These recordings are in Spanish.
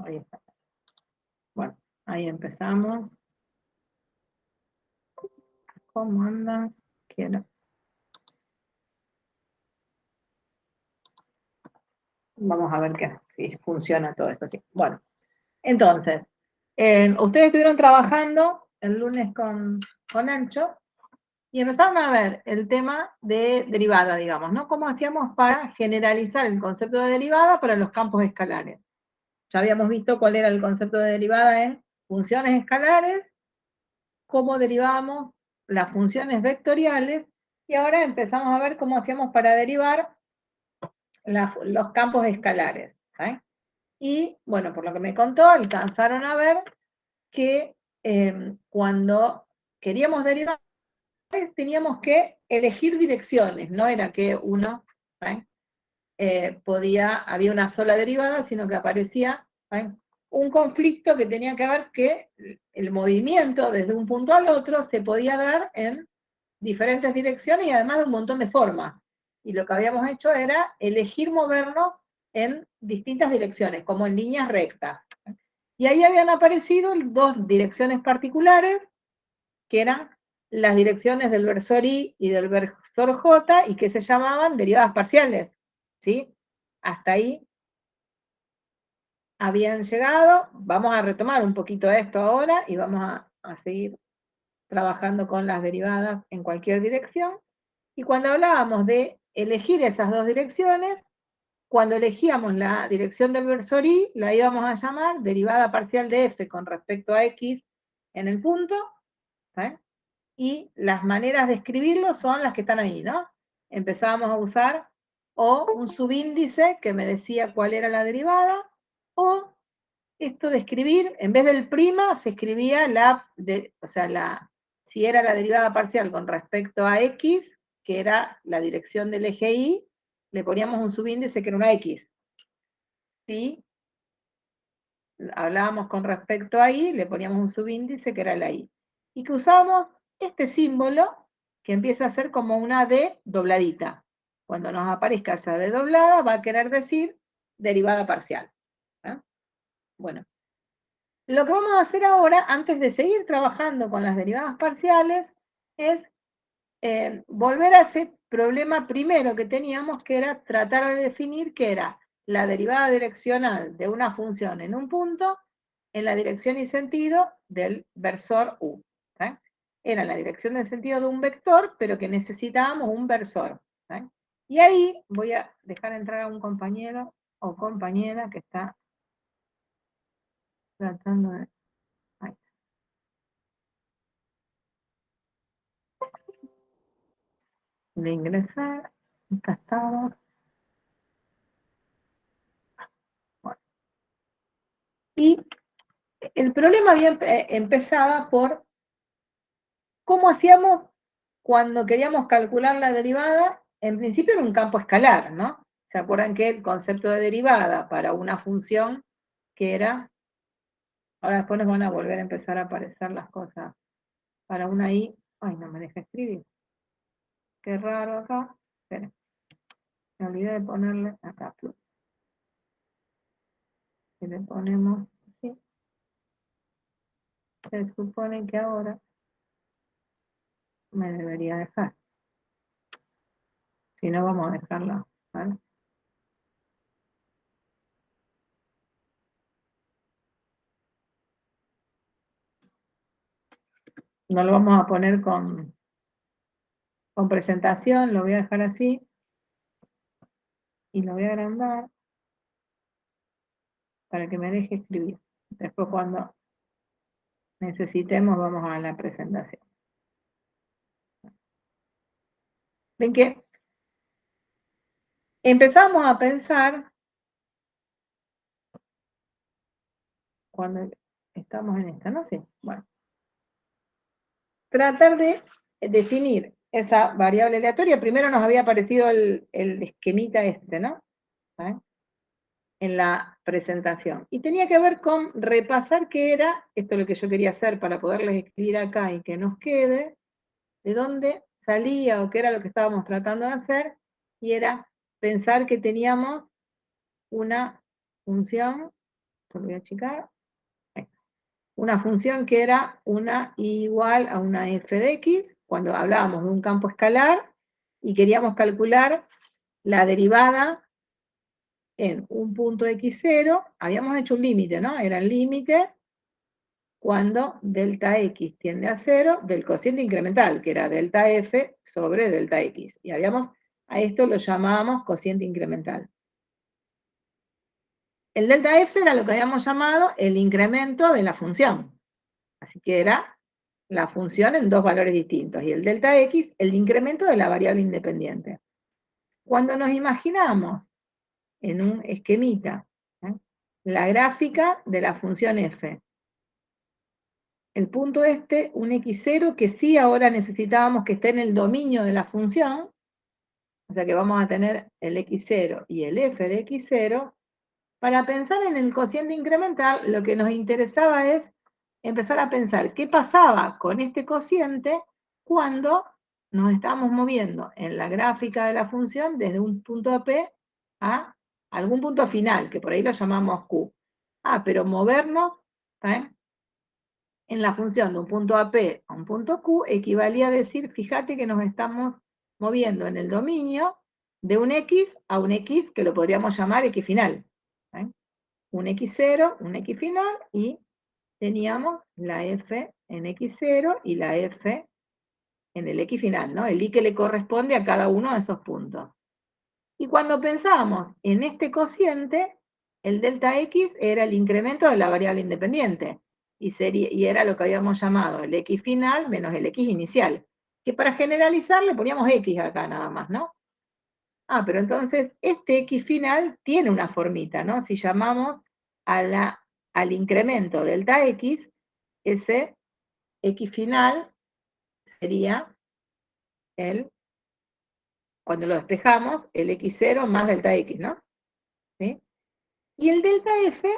ahí está. Bueno, ahí empezamos. ¿Cómo anda? Quiero. Vamos a ver si funciona todo esto así. Bueno, entonces, ustedes estuvieron trabajando el lunes con Ancho y empezaron a ver el tema de derivada, digamos, ¿no? ¿Cómo hacíamos para generalizar el concepto de derivada para los campos escalares? Ya habíamos visto cuál era el concepto de derivada en funciones escalares, cómo derivábamos las funciones vectoriales, y ahora empezamos a ver cómo hacíamos para derivar los campos escalares. ¿Eh? Y, bueno, por lo que me contó, alcanzaron a ver que cuando queríamos derivar, teníamos que elegir direcciones, no era que uno había una sola derivada, sino que aparecía un conflicto que tenía que ver que el movimiento desde un punto al otro se podía dar en diferentes direcciones y además de un montón de formas. Y lo que habíamos hecho era elegir movernos en distintas direcciones, como en líneas rectas. Y ahí habían aparecido dos direcciones particulares, que eran las direcciones del versor I y del versor J, y que se llamaban derivadas parciales. ¿Sí? Hasta ahí habían llegado. Vamos a retomar un poquito esto ahora y vamos a seguir trabajando con las derivadas en cualquier dirección. Y cuando hablábamos de elegir esas dos direcciones, cuando elegíamos la dirección del versor I, la íbamos a llamar derivada parcial de f con respecto a x en el punto, ¿eh? Y las maneras de escribirlo son las que están ahí, ¿no? Empezábamos a usar o un subíndice que me decía cuál era la derivada, o esto de escribir, en vez del prima, se escribía si era la derivada parcial con respecto a x, que era la dirección del eje y, le poníamos un subíndice que era una x. Si hablábamos con respecto a y, le poníamos un subíndice que era la y. Y que usábamos este símbolo que empieza a ser como una D dobladita. Cuando nos aparezca esa D doblada, va a querer decir derivada parcial. ¿Eh? Bueno, lo que vamos a hacer ahora, antes de seguir trabajando con las derivadas parciales, es volver a ese problema primero que teníamos, que era tratar de definir qué era la derivada direccional de una función en un punto en la dirección y sentido del versor U. ¿Eh? Era la dirección del sentido de un vector, pero que necesitábamos un versor. ¿Eh? Y ahí voy a dejar entrar a un compañero o compañera que está tratando de... de ingresar. Acá estamos. Bueno. Y el problema empezaba por cómo hacíamos cuando queríamos calcular la derivada. En principio era un campo escalar, ¿no? ¿Se acuerdan que el concepto de derivada para una función que era... Ahora después nos van a volver a empezar a aparecer las cosas. Para una I... Ay, no me deja escribir. Qué raro acá. Esperen. Me olvidé de ponerle acá. Y le ponemos... ¿sí? Se supone que ahora me debería dejar. Si no, vamos a dejarla. ¿Vale? No lo vamos a poner con presentación, lo voy a dejar así. Y lo voy a agrandar para que me deje escribir. Después cuando necesitemos vamos a la presentación. Ven que empezamos a pensar, cuando estamos en esta, ¿no? Sí, bueno. Tratar de definir esa variable aleatoria. Primero nos había aparecido el esquemita este, ¿no? ¿Eh? En la presentación. Y tenía que ver con repasar qué era, esto es lo que yo quería hacer para poderles escribir acá y que nos quede, de dónde salía o qué era lo que estábamos tratando de hacer, y era pensar que teníamos una función Esto lo voy a achicar. Una función que era una y igual a una f de x, cuando hablábamos de un campo escalar y queríamos calcular la derivada en un punto x0, habíamos hecho un límite, ¿no? Era el límite cuando delta x tiende a 0 del cociente incremental, que era delta f sobre delta x. Y a esto lo llamábamos cociente incremental. El delta f era lo que habíamos llamado el incremento de la función. Así que era la función en dos valores distintos. Y el delta x, el incremento de la variable independiente. Cuando nos imaginamos en un esquemita, la gráfica de la función f, el punto un x0, que sí ahora necesitábamos que esté en el dominio de la función, o sea que vamos a tener el x0 y el f de x0. Para pensar en el cociente incremental, lo que nos interesaba es empezar a pensar qué pasaba con este cociente cuando nos estábamos moviendo en la gráfica de la función desde un punto P a algún punto final, que por ahí lo llamamos Q. Pero movernos en la función de un punto AP a un punto Q equivalía a decir, fíjate que nos estamos moviendo en el dominio de un X a un X que lo podríamos llamar X final. Un X0, un X final, y teníamos la F en X0 y la F en el X final, ¿no? El I que le corresponde a cada uno de esos puntos. Y cuando pensábamos en este cociente, el delta X era el incremento de la variable independiente, y era lo que habíamos llamado el X final menos el X inicial, que para generalizar le poníamos X acá nada más, ¿no? Pero entonces este X final tiene una formita, ¿no? Si llamamos al incremento delta X, ese X final sería cuando lo despejamos, el X0 más delta X, ¿no? ¿Sí? Y el delta F,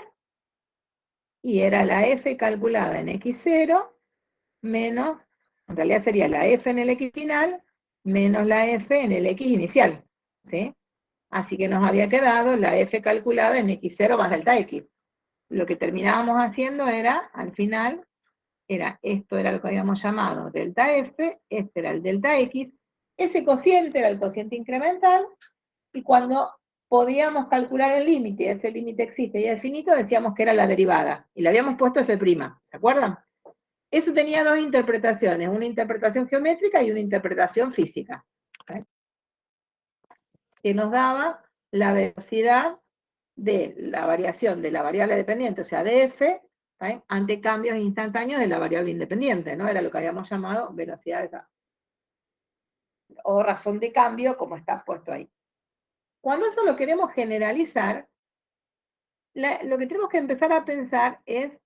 y era la F calculada en X0 menos, en realidad sería la F en el X final menos la F en el X inicial, ¿sí? Así que nos había quedado la F calculada en X0 más delta X. Lo que terminábamos haciendo era, al final, esto era lo que habíamos llamado delta F, este era el delta X, ese cociente era el cociente incremental, y cuando podíamos calcular el límite, ese límite existe y es finito, decíamos que era la derivada, y le habíamos puesto F', ¿se acuerdan? Eso tenía dos interpretaciones, una interpretación geométrica y una interpretación física, que nos daba la velocidad de la variación de la variable dependiente, o sea, de f, ante cambios instantáneos de la variable independiente, ¿no? Era lo que habíamos llamado velocidad de cambio, o razón de cambio, como está puesto ahí. Cuando eso lo queremos generalizar, lo que tenemos que empezar a pensar es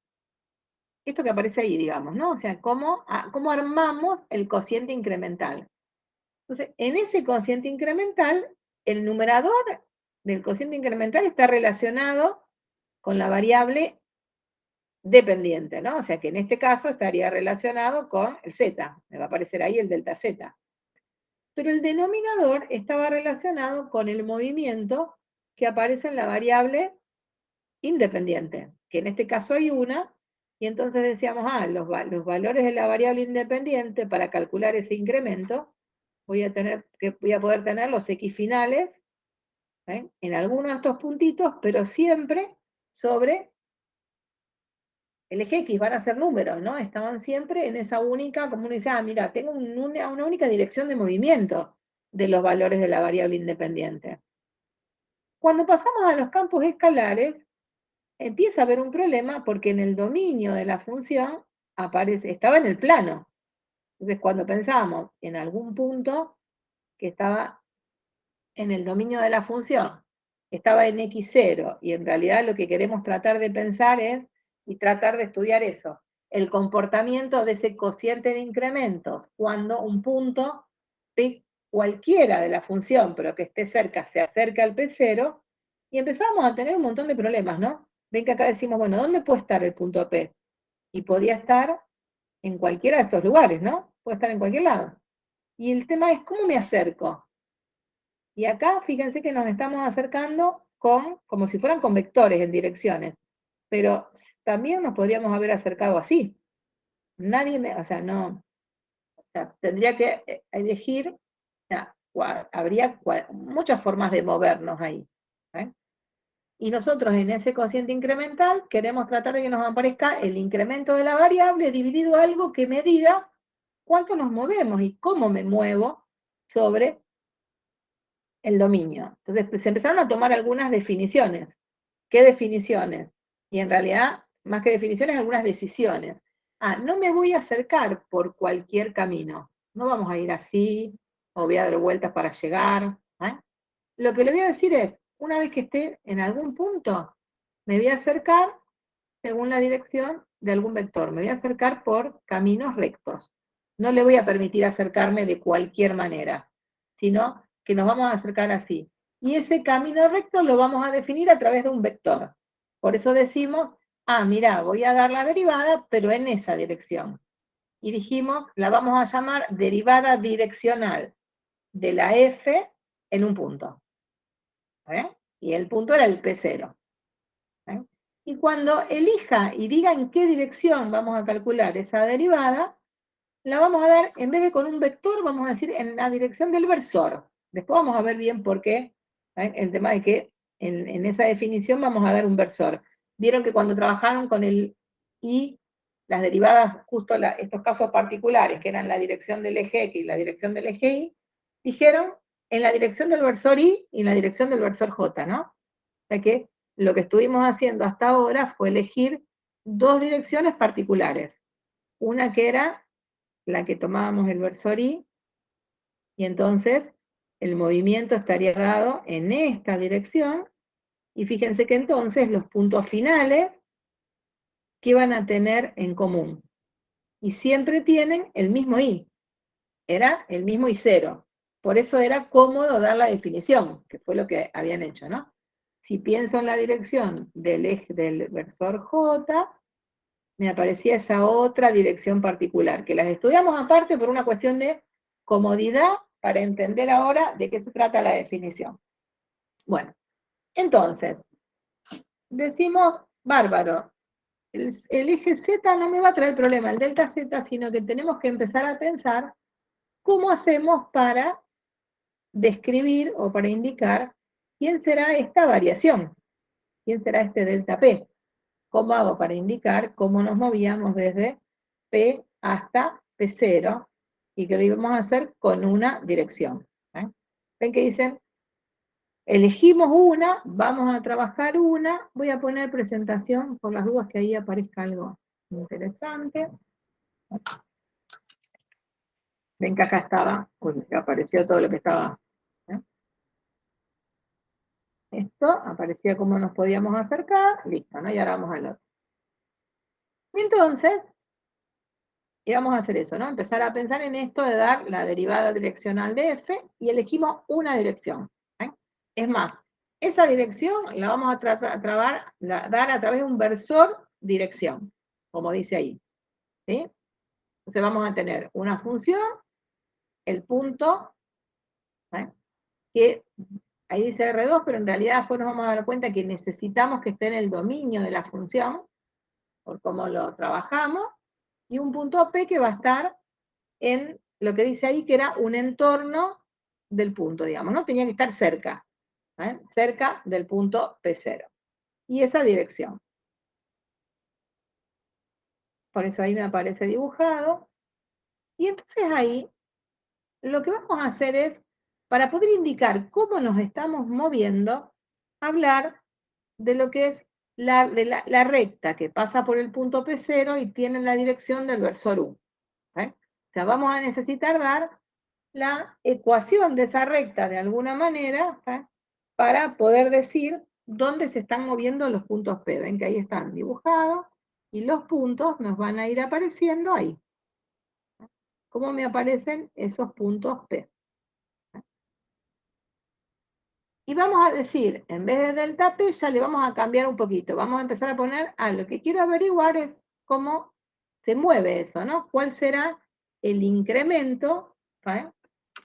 esto que aparece ahí, digamos, ¿no? O sea, cómo armamos el cociente incremental. Entonces, en ese cociente incremental, el numerador del cociente incremental está relacionado con la variable dependiente, ¿no? O sea que en este caso estaría relacionado con el z, me va a aparecer ahí el delta z. Pero el denominador estaba relacionado con el movimiento que aparece en la variable independiente, que en este caso hay una, y entonces decíamos, los valores de la variable independiente para calcular ese incremento, voy a poder tener los x finales en alguno de estos puntitos, pero siempre sobre el eje X, van a ser números, ¿no? Estaban siempre en esa única, como uno dice, mira, tengo una única dirección de movimiento de los valores de la variable independiente. Cuando pasamos a los campos escalares, empieza a haber un problema porque en el dominio de la función estaba en el plano. Entonces, cuando pensamos en algún punto que estaba en el dominio de la función, estaba en x0, y en realidad lo que queremos tratar de pensar y tratar de estudiar eso, el comportamiento de ese cociente de incrementos, cuando un punto P cualquiera de la función, pero que esté cerca, se acerca al P0, y empezamos a tener un montón de problemas, ¿no? Ven que acá decimos, bueno, ¿dónde puede estar el punto P? Y podía estar en cualquiera de estos lugares, ¿no? Puede estar en cualquier lado. Y el tema es, ¿cómo me acerco? Y acá, fíjense que nos estamos acercando como si fueran con vectores en direcciones. pero también nos podríamos haber acercado así. Nadie me, o sea, no, o sea, tendría que elegir, o sea, habría muchas formas de movernos ahí. ¿eh? Y nosotros en ese cociente incremental queremos tratar de que nos aparezca el incremento de la variable dividido a algo que me diga cuánto nos movemos y cómo me muevo sobre el dominio. Entonces pues, se empezaron a tomar algunas definiciones. ¿Qué definiciones? Y en realidad, más que definiciones, algunas decisiones. No me voy a acercar por cualquier camino. No vamos a ir así, o voy a dar vueltas para llegar. ¿eh? Lo que le voy a decir es, una vez que esté en algún punto, me voy a acercar según la dirección de algún vector. Me voy a acercar por caminos rectos. No le voy a permitir acercarme de cualquier manera, sino que nos vamos a acercar así. Y ese camino recto lo vamos a definir a través de un vector. Por eso decimos, mira, voy a dar la derivada, pero en esa dirección. Y dijimos, la vamos a llamar derivada direccional de la f en un punto. Y el punto era el P0. Y cuando elija y diga en qué dirección vamos a calcular esa derivada, la vamos a dar, en vez de con un vector, vamos a decir en la dirección del versor. Después vamos a ver bien por qué, el tema de que en esa definición vamos a dar un versor. Vieron que cuando trabajaron con el y, las derivadas, justo estos casos particulares, que eran la dirección del eje X y la dirección del eje Y, dijeron en la dirección del versor Y y en la dirección del versor J, ¿no? O sea que lo que estuvimos haciendo hasta ahora fue elegir dos direcciones particulares. Una que era la que tomábamos el versor Y, y entonces el movimiento estaría dado en esta dirección, y fíjense que entonces los puntos finales, ¿qué van a tener en común? Y siempre tienen el mismo Y, era el mismo Y0. Por eso era cómodo dar la definición, que fue lo que habían hecho, ¿no? Si pienso en la dirección del eje del versor J, me aparecía esa otra dirección particular, que las estudiamos aparte por una cuestión de comodidad para entender ahora de qué se trata la definición. Bueno, entonces, decimos, bárbaro, el eje Z no me va a traer problema, el delta Z, sino que tenemos que empezar a pensar cómo hacemos para describir o para indicar quién será esta variación, quién será este delta P. ¿Cómo hago para indicar cómo nos movíamos desde P hasta P0 y que lo íbamos a hacer con una dirección? ¿Ven que dicen? Elegimos una, vamos a trabajar una, voy a poner presentación por las dudas que ahí aparezca algo interesante. Ven que acá estaba, que apareció todo lo que estaba. Esto aparecía cómo nos podíamos acercar, listo, ¿no? Y ahora vamos al otro. Entonces, y vamos a hacer eso, ¿no? Empezar a pensar en esto de dar la derivada direccional de f y elegimos una dirección. Es más, esa dirección la vamos a dar a través de un versor dirección, como dice ahí. ¿Sí? Entonces vamos a tener una función, el punto, que ahí dice R2, pero en realidad después nos vamos a dar cuenta que necesitamos que esté en el dominio de la función, por cómo lo trabajamos, y un punto P que va a estar en lo que dice ahí que era un entorno del punto, digamos, ¿no? Tenía que estar cerca, cerca del punto P0. Y esa dirección. Por eso ahí me aparece dibujado. Y entonces ahí, lo que vamos a hacer es, para poder indicar cómo nos estamos moviendo, hablar de lo que es la recta que pasa por el punto P0 y tiene la dirección del versor U. O sea, vamos a necesitar dar la ecuación de esa recta de alguna manera para poder decir dónde se están moviendo los puntos P. Ven que ahí están dibujados y los puntos nos van a ir apareciendo ahí. ¿Cómo me aparecen esos puntos P? Y vamos a decir, en vez de delta P, ya le vamos a cambiar un poquito. Vamos a empezar a poner, lo que quiero averiguar es cómo se mueve eso, ¿no? ¿Cuál será el incremento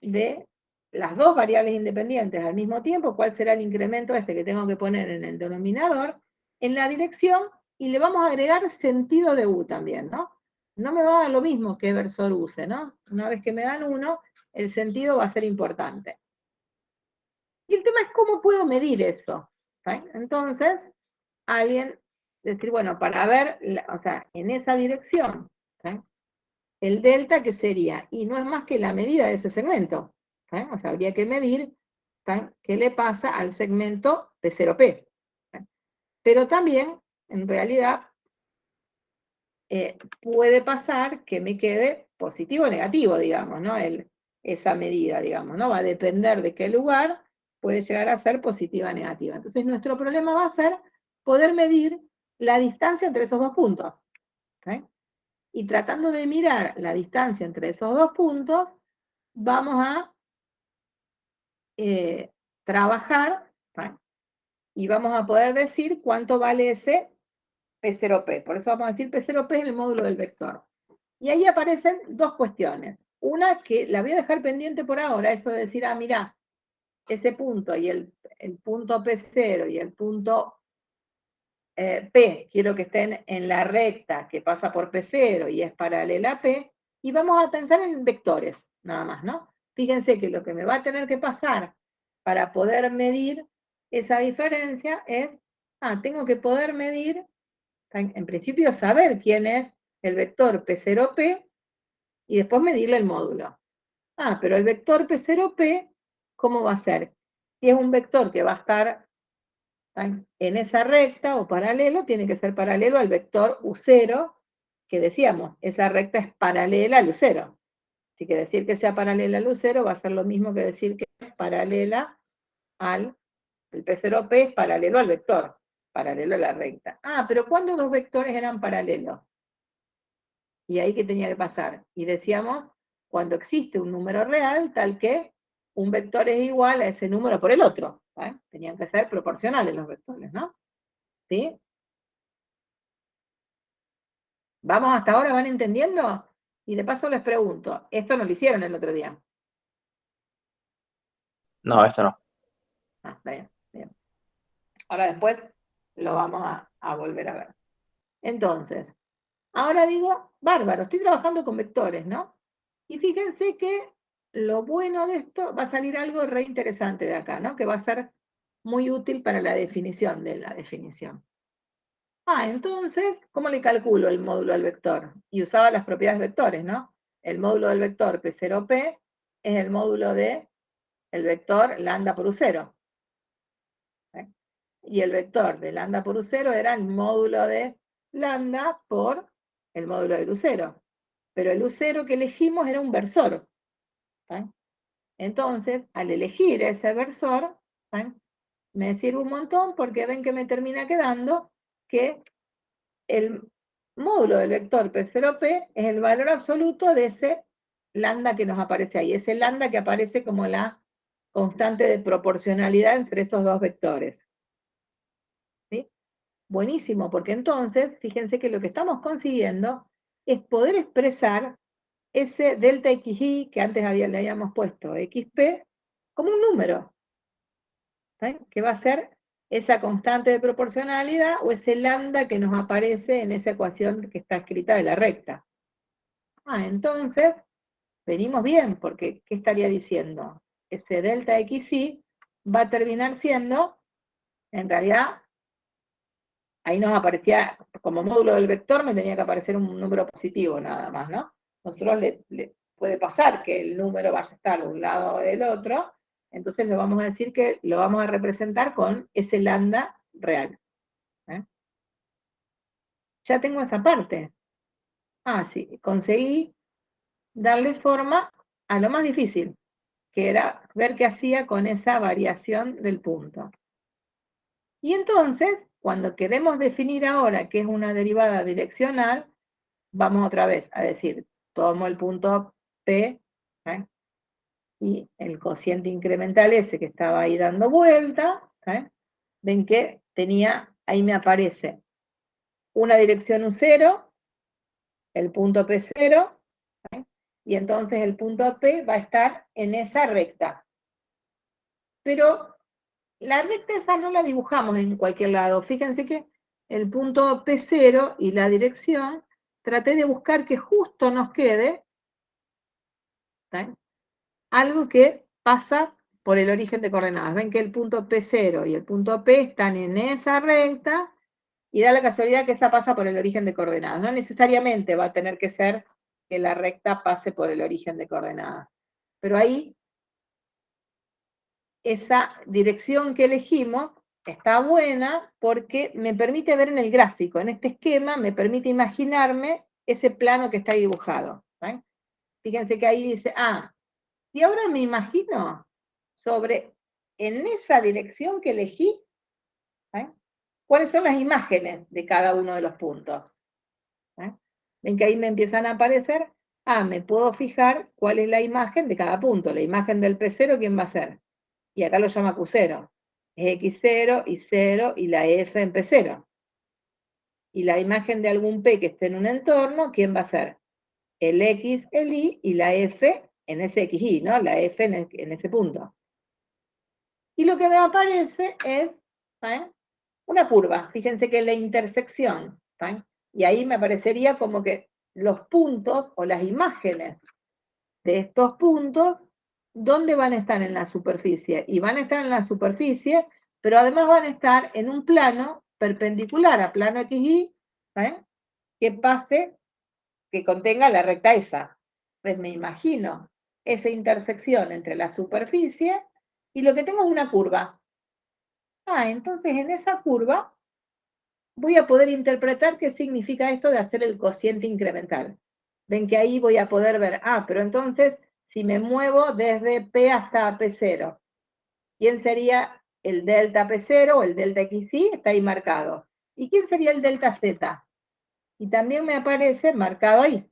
de las dos variables independientes al mismo tiempo? ¿Cuál será el incremento este que tengo que poner en el denominador en la dirección y le vamos a agregar sentido de U también, ¿no? No me va a dar lo mismo que versor use, ¿no? Una vez que me dan uno, el sentido va a ser importante. Y el tema es cómo puedo medir eso. ¿Sí? Entonces, alguien decir, bueno, para ver, o sea, en esa dirección, ¿sí? El delta, ¿qué sería? Y no es más que la medida de ese segmento. ¿Sí? O sea, habría que medir, ¿sí? Qué le pasa al segmento P0P. ¿Sí? Pero también, en realidad, puede pasar que me quede positivo o negativo, digamos, ¿no? Esa medida, digamos, ¿no? Va a depender de qué lugar puede llegar a ser positiva o negativa. Entonces, nuestro problema va a ser poder medir la distancia entre esos dos puntos. ¿Sí? Y tratando de mirar la distancia entre esos dos puntos, vamos a trabajar, ¿sí? Y vamos a poder decir cuánto vale ese P0P. Por eso vamos a decir P0P es el módulo del vector. Y ahí aparecen dos cuestiones. Una que la voy a dejar pendiente por ahora, eso de decir, mira, ese punto y el punto P0 y el punto P, quiero que estén en la recta que pasa por P0 y es paralela a P, y vamos a pensar en vectores, nada más, ¿no? Fíjense que lo que me va a tener que pasar para poder medir esa diferencia es, tengo que poder medir, en principio saber quién es el vector P0P, y después medirle el módulo. Pero el vector P0P, ¿cómo va a ser? Si es un vector que va a estar en esa recta o paralelo, tiene que ser paralelo al vector U0, que decíamos, esa recta es paralela al U0. Así que decir que sea paralela al U0 va a ser lo mismo que decir que es paralela al, el P0P es paralelo al vector, paralelo a la recta. Pero ¿cuándo dos vectores eran paralelos? Y ahí, ¿qué tenía que pasar? Y decíamos, cuando existe un número real, tal que un vector es igual a ese número por el otro. Tenían que ser proporcionales los vectores, ¿no? ¿Sí? ¿Vamos hasta ahora? ¿Van entendiendo? Y de paso les pregunto, esto no lo hicieron el otro día. No, esto no. Bien, bien. Ahora después lo vamos a volver a ver. Entonces, ahora digo, bárbaro, estoy trabajando con vectores, ¿no? Y fíjense que lo bueno de esto va a salir algo re interesante de acá, ¿no? Que va a ser muy útil para la definición de la definición. Entonces, ¿cómo le calculo el módulo del vector? Y usaba las propiedades vectores, ¿no? El módulo del vector P0P es el módulo del vector lambda por U0. ¿Sí? Y el vector de lambda por U0 era el módulo de lambda por el módulo del U0. Pero el U0 que elegimos era un versor. ¿Sí? Entonces, al elegir ese versor, ¿sí? Me sirve un montón porque ven que me termina quedando que el módulo del vector P0P es el valor absoluto de ese lambda que nos aparece ahí, ese lambda que aparece como la constante de proporcionalidad entre esos dos vectores. ¿Sí? Buenísimo, porque entonces, fíjense que lo que estamos consiguiendo es poder expresar ese delta xy que antes le habíamos puesto xp como un número, ¿sí? Que va a ser esa constante de proporcionalidad o ese lambda que nos aparece en esa ecuación que está escrita de la recta. Entonces, venimos bien, porque ¿qué estaría diciendo? Ese delta xy va a terminar siendo, en realidad, ahí nos aparecía, como módulo del vector, me tenía que aparecer un número positivo nada más, ¿no? Nosotros le puede pasar que el número vaya a estar de un lado o del otro, entonces le vamos a decir que lo vamos a representar con ese lambda real. Ya tengo esa parte. Sí, conseguí darle forma a lo más difícil, que era ver qué hacía con esa variación del punto. Y entonces, cuando queremos definir ahora qué es una derivada direccional, vamos otra vez a decir, tomo el punto P, y el cociente incremental ese que estaba ahí dando vuelta, ven que tenía, ahí me aparece una dirección U0, el punto P0, y entonces el punto P va a estar en esa recta. Pero la recta esa no la dibujamos en cualquier lado. Fíjense que el punto P0 y la dirección, traté de buscar que justo nos quede, ¿sí?, algo que pasa por el origen de coordenadas. Ven que el punto P0 y el punto P están en esa recta, y da la casualidad que esa pasa por el origen de coordenadas. No necesariamente va a tener que ser que la recta pase por el origen de coordenadas. Pero ahí, esa dirección que elegimos está buena porque me permite ver en el gráfico, en este esquema, me permite imaginarme ese plano que está ahí dibujado. ¿Sí? Fíjense que ahí dice, si ahora me imagino sobre, en esa dirección que elegí, ¿sí?, cuáles son las imágenes de cada uno de los puntos. ¿Sí? Ven que ahí me empiezan a aparecer, me puedo fijar cuál es la imagen de cada punto. La imagen del P0, ¿quién va a ser? Y acá lo llama Q0. Es X0, Y0 y la F en P0. Y la imagen de algún P que esté en un entorno, ¿quién va a ser? El X, el Y y la F en ese XY, ¿no? La F en ese punto. Y lo que me aparece es, ¿sí?, una curva. Fíjense que la intersección, ¿sí?, y ahí me aparecería como que los puntos o las imágenes de estos puntos, ¿dónde van a estar en la superficie? Y van a estar en la superficie, pero además van a estar en un plano perpendicular a plano XY, ¿sí?, que pase, que contenga la recta esa. Pues me imagino esa intersección entre la superficie y lo que tengo es una curva. Entonces en esa curva voy a poder interpretar qué significa esto de hacer el cociente incremental. Ven que ahí voy a poder ver, pero entonces, si me muevo desde P hasta P0, ¿quién sería el delta P0 o el delta XY? Está ahí marcado. ¿Y quién sería el delta Z? Y también me aparece marcado ahí.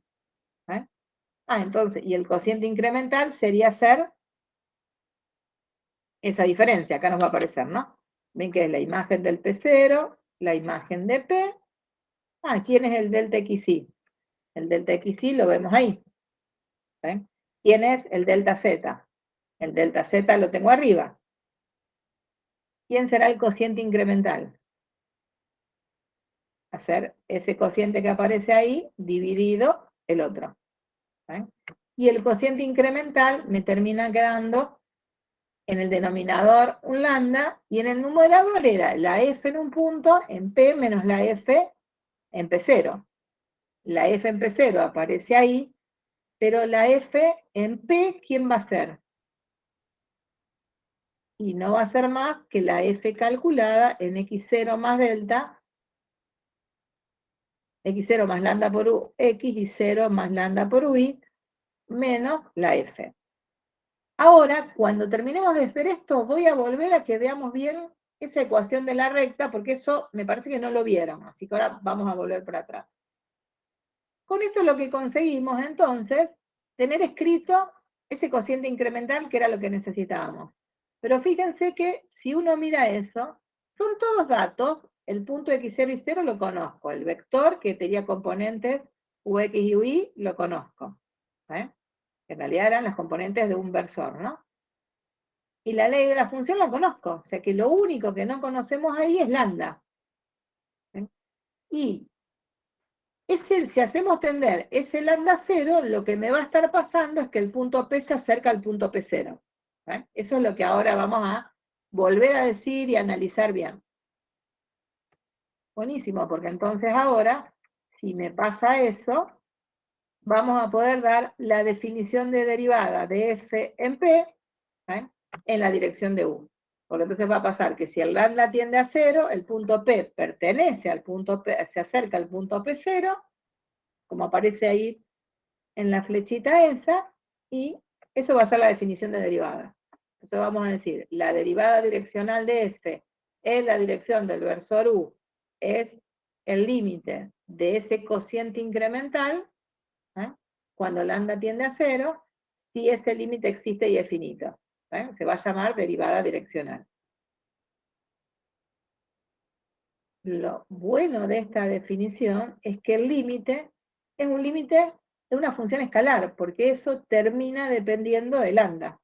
Entonces, y el cociente incremental sería hacer esa diferencia. Acá nos va a aparecer, ¿no? Ven que es la imagen del P0, la imagen de P. ¿Quién es el delta XY? El delta XY lo vemos ahí. ¿Sí? ¿Quién es el delta Z? El delta Z lo tengo arriba. ¿Quién será el cociente incremental? Hacer ese cociente que aparece ahí dividido el otro. ¿Sí? Y el cociente incremental me termina quedando en el denominador un lambda, y en el numerador era la F en un punto, en P menos la F en P0. La F en P0 aparece ahí, pero la F en P, ¿quién va a ser? Y no va a ser más que la F calculada en X0 más delta, X0 más lambda por U, X y 0 más lambda por UI, menos la F. Ahora, cuando terminemos de ver esto, voy a volver a que veamos bien esa ecuación de la recta, porque eso me parece que no lo vieron, así que ahora vamos a volver para atrás. Con esto lo que conseguimos, entonces, tener escrito ese cociente incremental, que era lo que necesitábamos. Pero fíjense que si uno mira eso, son todos datos. El punto X0 y 0 lo conozco. El vector, que tenía componentes UX y UI, lo conozco. En realidad eran las componentes de un versor, ¿no? Y la ley de la función la conozco. O sea que lo único que no conocemos ahí es lambda. Y si hacemos tender ese lambda 0, lo que me va a estar pasando es que el punto P se acerca al punto P0. Eso es lo que ahora vamos a volver a decir y analizar bien. Buenísimo, porque entonces ahora, si me pasa eso, vamos a poder dar la definición de derivada de F en P en la dirección de U. Porque entonces va a pasar que si el lambda tiende a 0, el punto P pertenece al punto P, se acerca al punto P0, como aparece ahí en la flechita esa, y eso va a ser la definición de derivada. Entonces vamos a decir, la derivada direccional de F en la dirección del versor U es el límite de ese cociente incremental, cuando lambda tiende a 0, si ese límite existe y es finito. Se va a llamar derivada direccional. Lo bueno de esta definición es que el límite es un límite de una función escalar, porque eso termina dependiendo de lambda.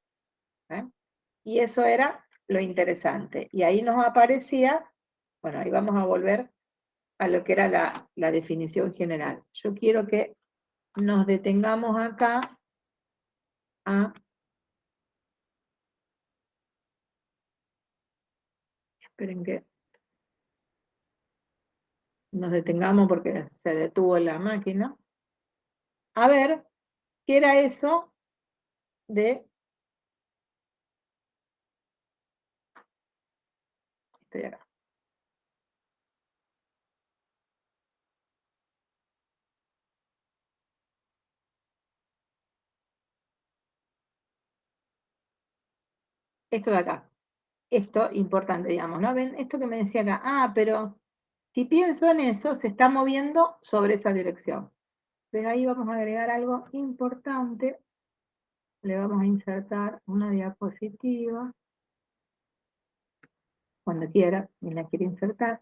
Y eso era lo interesante. Y ahí nos aparecía, bueno, ahí vamos a volver a lo que era la definición general. Yo quiero que nos detengamos acá a... Esperen que nos detengamos porque se detuvo la máquina. A ver, ¿qué era eso de... Estoy acá. Esto de acá. Esto importante, digamos, ¿no? ¿Ven? Esto que me decía acá. Ah, pero si pienso en eso, se está moviendo sobre esa dirección. Pero ahí vamos a agregar algo importante. Le vamos a insertar una diapositiva. Cuando quiera, y la quiere insertar.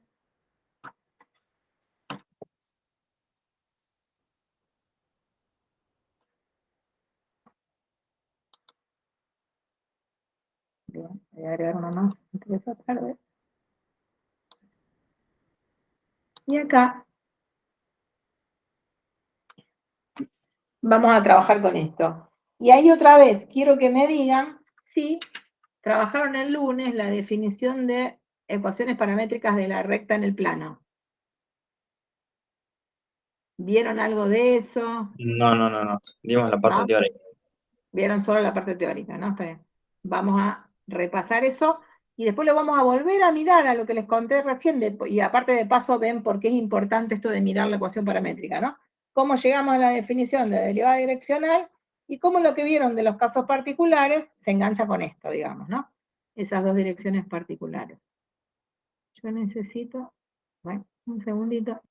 Bien, voy a agregar una más entre esa tarde. Y acá vamos a trabajar con esto. Y ahí otra vez quiero que me digan si trabajaron el lunes la definición de ecuaciones paramétricas de la recta en el plano. ¿Vieron algo de eso? No. Dimos la parte ¿No? teórica. Vieron solo la parte teórica, ¿no? Está bien. Vamos a repasar eso y después lo vamos a volver a mirar a lo que les conté recién, y aparte de paso ven por qué es importante esto de mirar la ecuación paramétrica, ¿no? Cómo llegamos a la definición de la derivada direccional y cómo lo que vieron de los casos particulares se engancha con esto, digamos, ¿no? Esas dos direcciones particulares. Yo necesito, bueno, un segundito.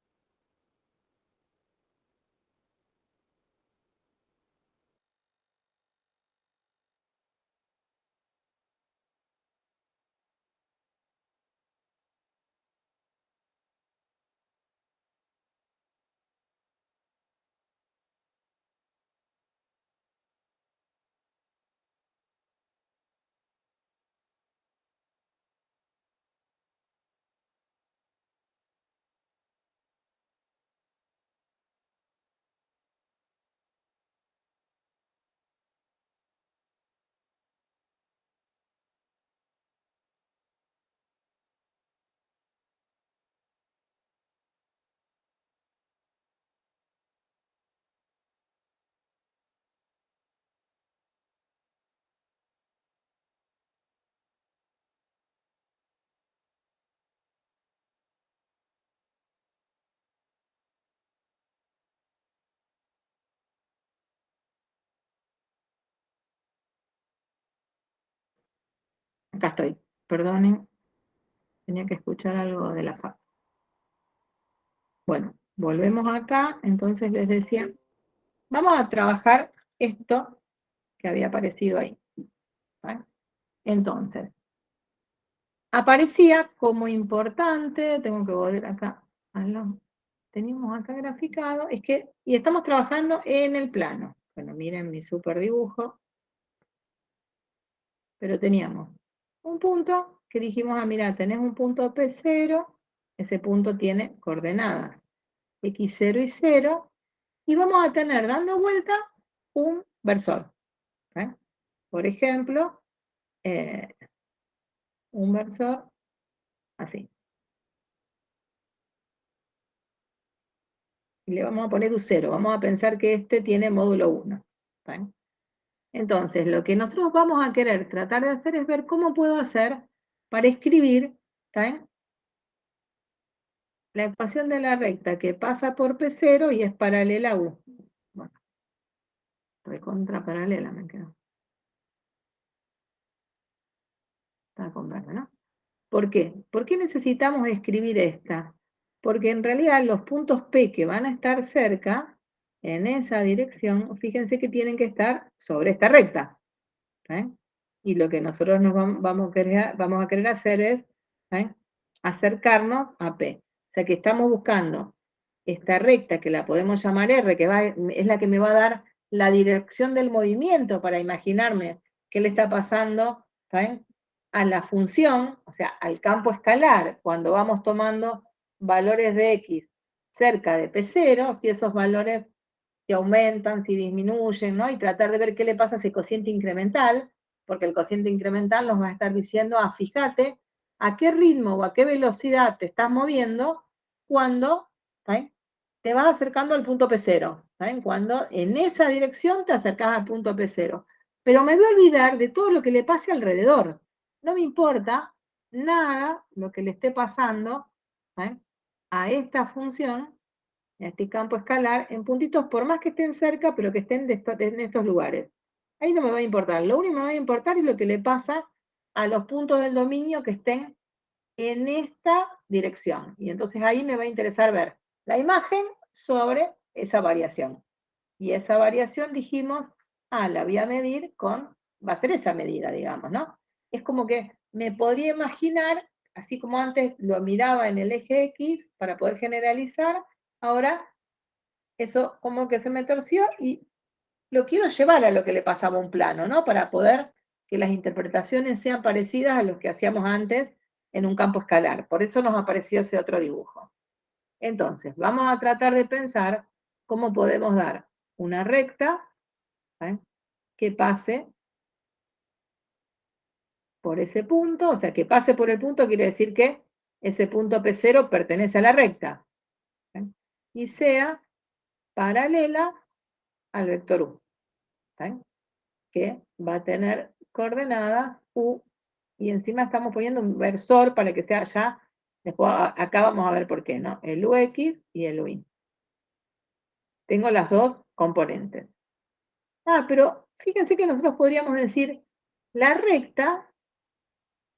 Acá estoy. Perdonen, tenía que escuchar algo de la FAP. Bueno, volvemos acá, entonces les decía, vamos a trabajar esto que había aparecido ahí. ¿Vale? Entonces, aparecía como importante, tengo que volver acá, teníamos acá graficado, es que, y estamos trabajando en el plano. Bueno, miren mi super dibujo, pero teníamos un punto que dijimos, ah, mira, tenés un punto P0, ese punto tiene coordenadas X0 y 0, y vamos a tener dando vuelta un versor. ¿Eh? Por ejemplo, un versor así. Y le vamos a poner U0, vamos a pensar que este tiene módulo 1. ¿Sí? Entonces, lo que nosotros vamos a querer tratar de hacer es ver cómo puedo hacer para escribir ¿sí? La ecuación de la recta que pasa por P0 y es paralela a U. Bueno, recontra paralela me quedo. Está con verde, ¿no? ¿Por qué? ¿Por qué necesitamos escribir esta? Porque en realidad los puntos P que van a estar cerca, en esa dirección, fíjense que tienen que estar sobre esta recta. ¿Eh? Y lo que nosotros vamos a querer hacer es ¿eh? Acercarnos a P. O sea que estamos buscando esta recta que la podemos llamar R, que es la que me va a dar la dirección del movimiento para imaginarme qué le está pasando ¿eh? A la función, o sea, al campo escalar, cuando vamos tomando valores de X cerca de P0, si esos valores si aumentan, si disminuyen, ¿no? Y tratar de ver qué le pasa a ese cociente incremental, porque el cociente incremental nos va a estar diciendo, fíjate a qué ritmo o a qué velocidad te estás moviendo cuando te vas acercando al punto P0, ¿saben? Cuando en esa dirección te acercas al punto P0. Pero me voy a olvidar de todo lo que le pase alrededor. No me importa nada lo que le esté pasando a esta función, a este campo escalar, en puntitos, por más que estén cerca, pero que estén en estos lugares. Ahí no me va a importar. Lo único que me va a importar es lo que le pasa a los puntos del dominio que estén en esta dirección. Y entonces ahí me va a interesar ver la imagen sobre esa variación. Y esa variación, dijimos, la voy a medir con, va a ser esa medida, digamos, ¿no? Es como que me podría imaginar, así como antes lo miraba en el eje X para poder generalizar, ahora eso como que se me torció y lo quiero llevar a lo que le pasaba a un plano, ¿no? Para poder que las interpretaciones sean parecidas a lo que hacíamos antes en un campo escalar. Por eso nos apareció ese otro dibujo. Entonces, vamos a tratar de pensar cómo podemos dar una recta que pase por ese punto, o sea, que pase por el punto quiere decir que ese punto P0 pertenece a la recta, y sea paralela al vector U, que va a tener coordenadas U, y encima estamos poniendo un versor para que sea ya, después acá vamos a ver por qué, ¿no? El UX y el UI. Tengo las dos componentes. Pero fíjense que nosotros podríamos decir, la recta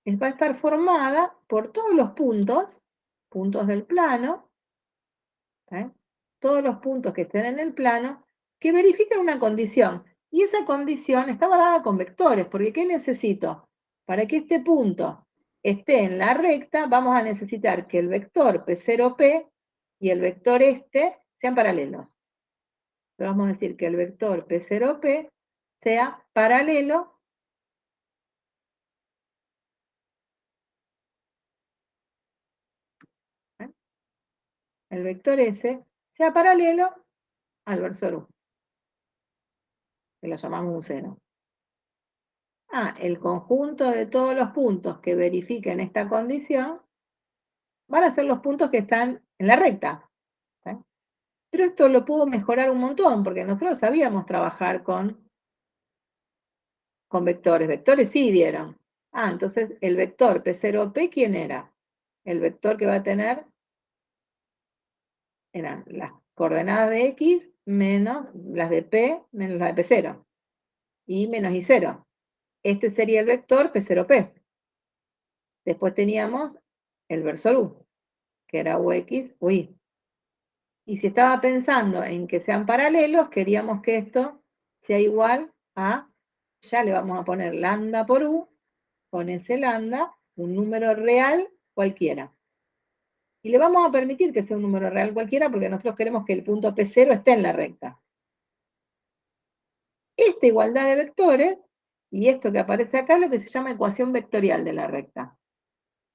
va a estar formada por todos los puntos del plano, todos los puntos que estén en el plano, que verifican una condición. Y esa condición estaba dada con vectores, porque ¿qué necesito? Para que este punto esté en la recta, vamos a necesitar que el vector P0P y el vector sean paralelos. Entonces vamos a decir que el vector P0P sea paralelo el vector S sea paralelo al versor U, que lo llamamos un seno. El conjunto de todos los puntos que verifiquen esta condición van a ser los puntos que están en la recta. Pero esto lo puedo mejorar un montón, porque nosotros sabíamos trabajar con vectores. Vectores sí dieron. Entonces el vector P0P, ¿quién era? El vector que va a tener eran las coordenadas de X menos las de P menos las de P0. Y menos I0. Este sería el vector P0P. Después teníamos el versor U, que era UX, UI. Y si estaba pensando en que sean paralelos, queríamos que esto sea igual a, ya le vamos a poner lambda por U, con ese lambda, un número real cualquiera. Y le vamos a permitir que sea un número real cualquiera porque nosotros queremos que el punto P0 esté en la recta. Esta igualdad de vectores, y esto que aparece acá, es lo que se llama ecuación vectorial de la recta.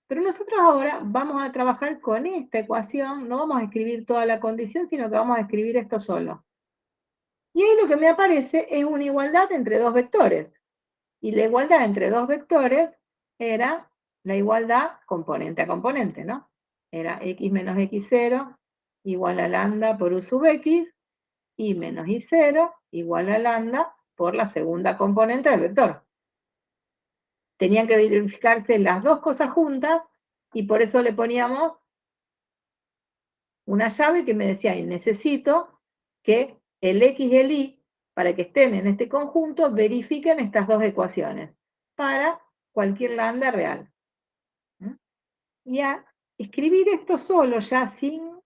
Pero nosotros ahora vamos a trabajar con esta ecuación, no vamos a escribir toda la condición, sino que vamos a escribir esto solo. Y ahí lo que me aparece es una igualdad entre dos vectores. Y la igualdad entre dos vectores era la igualdad componente a componente, ¿no? Era x menos x0 igual a lambda por u sub x, y menos y0 igual a lambda por la segunda componente del vector. Tenían que verificarse las dos cosas juntas, y por eso le poníamos una llave que me decía, necesito que el x y el y, para que estén en este conjunto, verifiquen estas dos ecuaciones para cualquier lambda real. Y a escribir esto solo, ya sin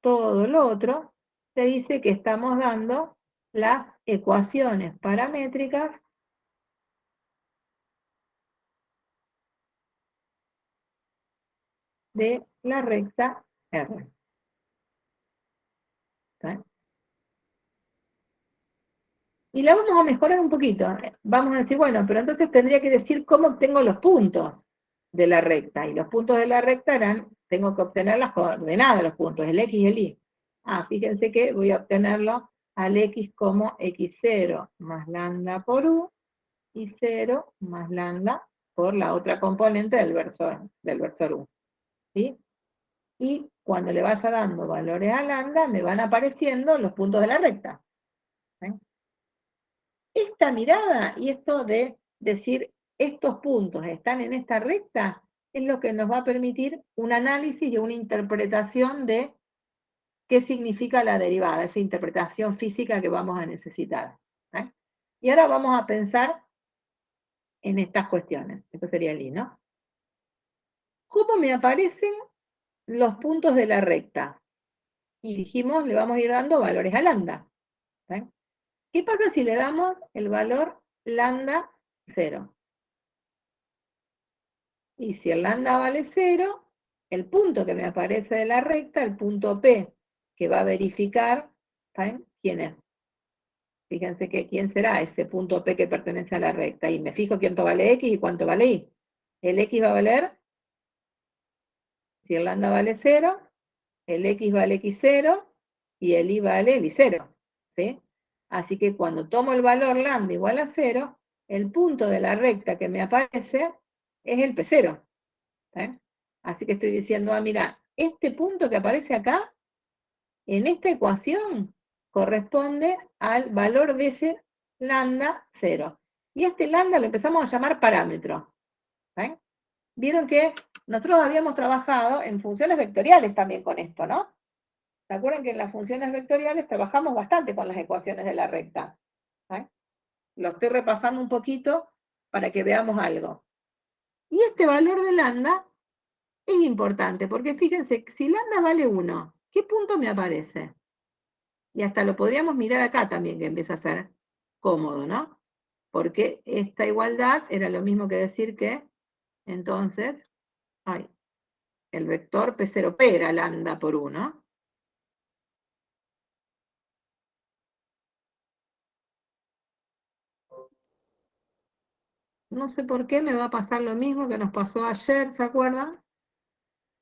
todo lo otro, se dice que estamos dando las ecuaciones paramétricas de la recta R. Y la vamos a mejorar un poquito. Vamos a decir, bueno, pero entonces tendría que decir cómo obtengo los puntos. de la recta. Y los puntos de la recta eran, tengo que obtener las coordenadas de los puntos, el x y el y. Fíjense que voy a obtenerlo al x como x0 más lambda por u, y 0 más lambda por la otra componente del versor u. ¿Sí? Y cuando le vaya dando valores a lambda, me van apareciendo los puntos de la recta. ¿Sí? Esta mirada y esto de decir estos puntos están en esta recta es lo que nos va a permitir un análisis y una interpretación de qué significa la derivada, esa interpretación física que vamos a necesitar. ¿Eh? Y ahora vamos a pensar en estas cuestiones. Esto sería el I, ¿no? ¿Cómo me aparecen los puntos de la recta? Y dijimos, le vamos a ir dando valores a lambda. ¿Eh? ¿Qué pasa si le damos el valor lambda 0? Y si el lambda vale 0, el punto que me aparece de la recta, el punto P, que va a verificar, ¿saben? ¿Quién es? Fíjense que quién será ese punto P que pertenece a la recta. Y me fijo cuánto vale X y cuánto vale Y. El X va a valer, si el lambda vale 0, el X vale X0 y el Y vale el Y0. ¿Sí? Así que cuando tomo el valor lambda igual a 0, el punto de la recta que me aparece es el P0. ¿Eh? Así que estoy diciendo, mira, este punto que aparece acá, en esta ecuación, corresponde al valor de ese lambda 0. Y este lambda lo empezamos a llamar parámetro. ¿Eh? Vieron que nosotros habíamos trabajado en funciones vectoriales también con esto, ¿no? ¿Se acuerdan que en las funciones vectoriales trabajamos bastante con las ecuaciones de la recta? ¿Eh? Lo estoy repasando un poquito para que veamos algo. Y este valor de lambda es importante, porque fíjense, si lambda vale 1, ¿qué punto me aparece? Y hasta lo podríamos mirar acá también, que empieza a ser cómodo, ¿no? Porque esta igualdad era lo mismo que decir que, entonces, el vector P0P era lambda por 1. No sé por qué me va a pasar lo mismo que nos pasó ayer, ¿se acuerdan?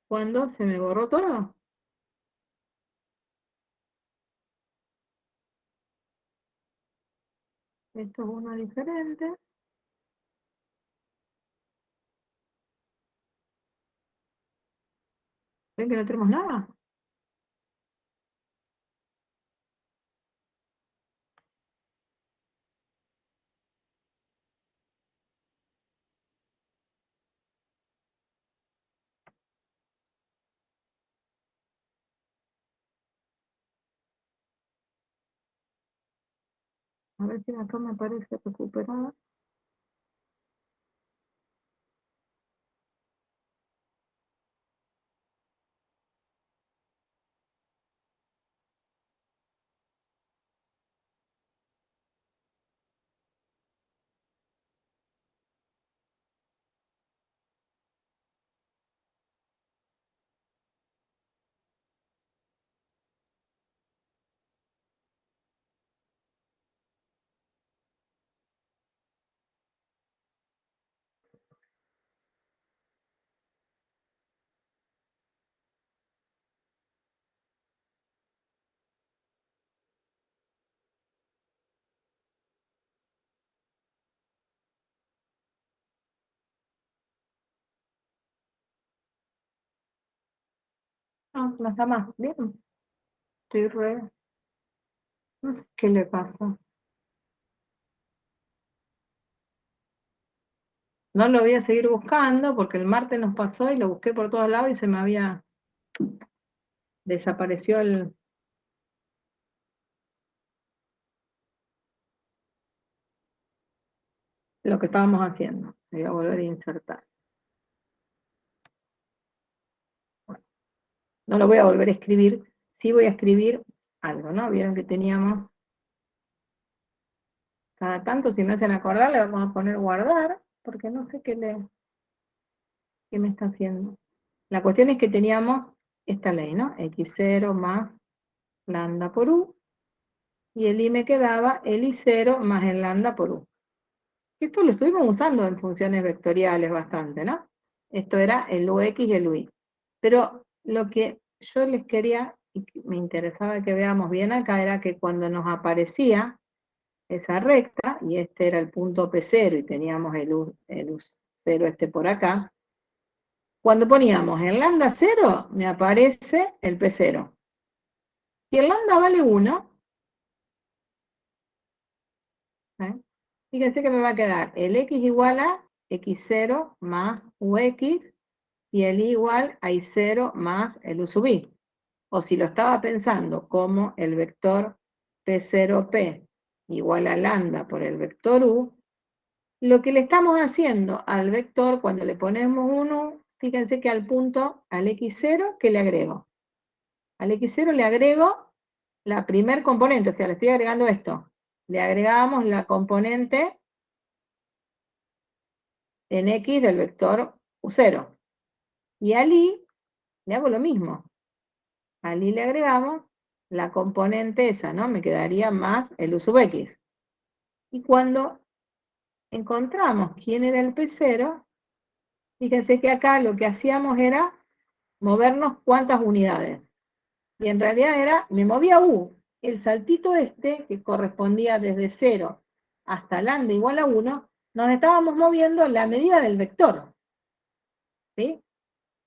Cuando se me borró todo. Esto es uno diferente. ¿Ven que no tenemos nada? A ver si acá me aparece recuperada. No está más. Bien. Estoy re... No sé qué le pasa. No lo voy a seguir buscando porque el martes nos pasó y lo busqué por todos lados y se me había... Desapareció lo que estábamos haciendo. Me voy a volver a insertar. Bueno, no lo voy a volver a escribir. Sí voy a escribir algo, ¿no? Vieron que teníamos... Cada tanto, si me hacen acordar, le vamos a poner guardar, porque no sé qué me está haciendo. La cuestión es que teníamos esta ley, ¿no? X0 más lambda por U, y el I me quedaba el I0 más el lambda por U. Esto lo estuvimos usando en funciones vectoriales bastante, ¿no? Esto era el UX y el UI. Pero lo que yo les quería, y que me interesaba que veamos bien acá, era que cuando nos aparecía esa recta, y este era el punto P0, y teníamos el U0 este por acá, cuando poníamos el lambda 0, me aparece el P0. Si el lambda vale 1, fíjense que me va a quedar el X igual a X0 más UX, y el Y igual a Y0 más el U sub I. O si lo estaba pensando como el vector P0P igual a lambda por el vector U, lo que le estamos haciendo al vector cuando le ponemos un U, fíjense que al punto, al X0, ¿qué le agrego? Al X0 le agrego la primer componente, o sea, le estoy agregando esto. Le agregamos la componente en X del vector U0. Y al Y le hago lo mismo. Al Y le agregamos la componente esa, ¿no? Me quedaría más el U sub X. Y cuando encontramos quién era el P0, fíjense que acá lo que hacíamos era movernos cuántas unidades. Y en realidad era, me movía U. El saltito este, que correspondía desde 0 hasta lambda igual a 1, nos estábamos moviendo en la medida del vector. ¿Sí?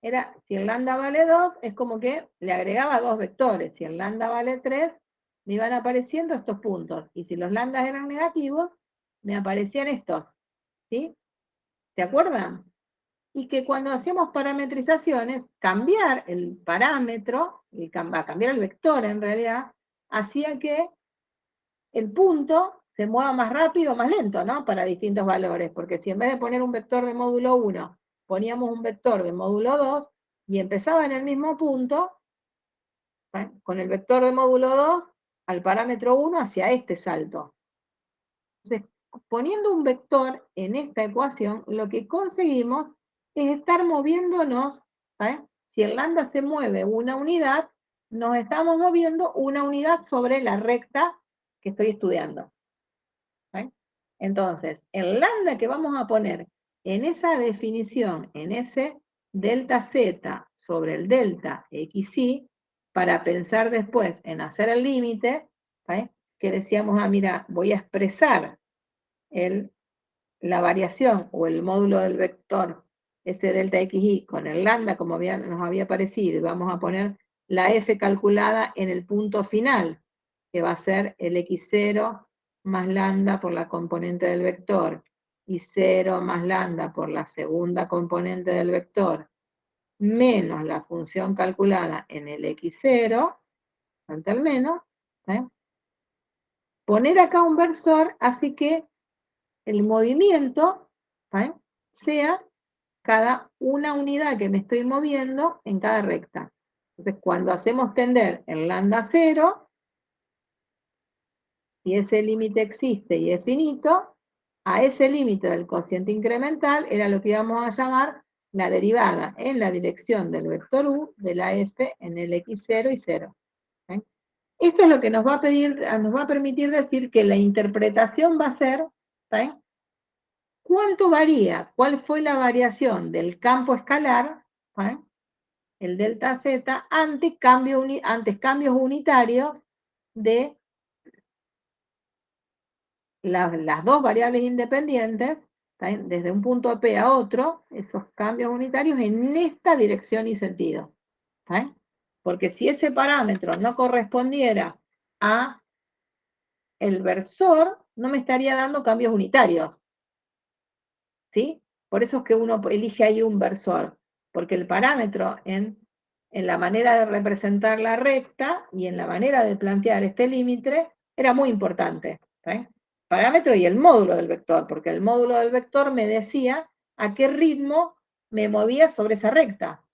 Era, si el lambda vale 2, es como que le agregaba 2 vectores. Si el lambda vale 3, me iban apareciendo estos puntos. Y si los lambdas eran negativos, me aparecían estos. ¿Sí? ¿Se acuerdan? Y que cuando hacíamos parametrizaciones, cambiar el parámetro, cambiar el vector en realidad, hacía que el punto se mueva más rápido o más lento, ¿no? Para distintos valores, porque si en vez de poner un vector de módulo 1, poníamos un vector de módulo 2 y empezaba en el mismo punto, con el vector de módulo 2 al parámetro 1 hacia este salto. Entonces, poniendo un vector en esta ecuación, lo que conseguimos es estar moviéndonos, si el lambda se mueve una unidad, nos estamos moviendo una unidad sobre la recta que estoy estudiando. Entonces, el lambda que vamos a poner en esa definición, en ese delta z sobre el delta xy, para pensar después en hacer el límite, que decíamos, mira, voy a expresar la variación o el módulo del vector, ese delta xy, con el lambda como nos había parecido, y vamos a poner la f calculada en el punto final, que va a ser el x0 más lambda por la componente del vector, y 0 más lambda por la segunda componente del vector, menos la función calculada en el x0, falta el menos, poner acá un versor, así que el movimiento sea cada una unidad que me estoy moviendo en cada recta. Entonces, cuando hacemos tender el lambda 0, si ese límite existe y es finito, a ese límite del cociente incremental era lo que íbamos a llamar la derivada en la dirección del vector u de la f en el x0 y 0. Esto es lo que nos va a permitir decir que la interpretación va a ser, ¿cuánto varía? ¿Cuál fue la variación del campo escalar, el delta z, ante cambios unitarios de las dos variables independientes, desde un punto P a otro, esos cambios unitarios en esta dirección y sentido? Porque si ese parámetro no correspondiera a el versor, no me estaría dando cambios unitarios. ¿Sí? Por eso es que uno elige ahí un versor, porque el parámetro en la manera de representar la recta y en la manera de plantear este límite era muy importante. Parámetro y el módulo del vector, porque el módulo del vector me decía a qué ritmo me movía sobre esa recta.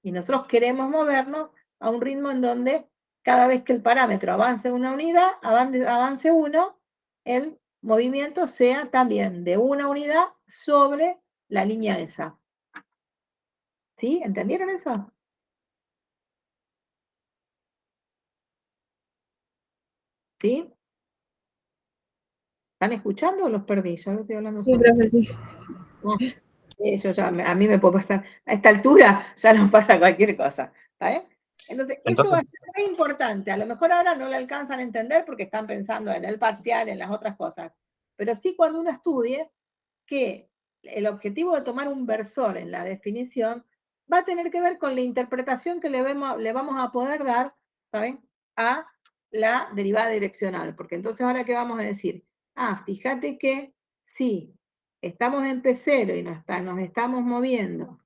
Y nosotros queremos movernos a un ritmo en donde cada vez que el parámetro avance una unidad, avance uno, el movimiento sea también de una unidad sobre la línea esa. ¿Sí? ¿Entendieron eso? ¿Sí? ¿Están escuchando o los perdí? Ya estoy hablando Sí, solo. profe, sí. A mí me puede pasar, a esta altura ya nos pasa cualquier cosa, ¿está bien? Entonces, esto va Entonces, a ser muy importante. A lo mejor ahora no lo alcanzan a entender porque están pensando en el parcial, en las otras cosas. Pero sí cuando uno estudie que el objetivo de tomar un versor en la definición va a tener que ver con la interpretación que le vamos a poder dar, ¿saben? A la derivada direccional. Porque entonces ahora, ¿qué vamos a decir? Fíjate que sí, estamos en P0 y nos estamos moviendo,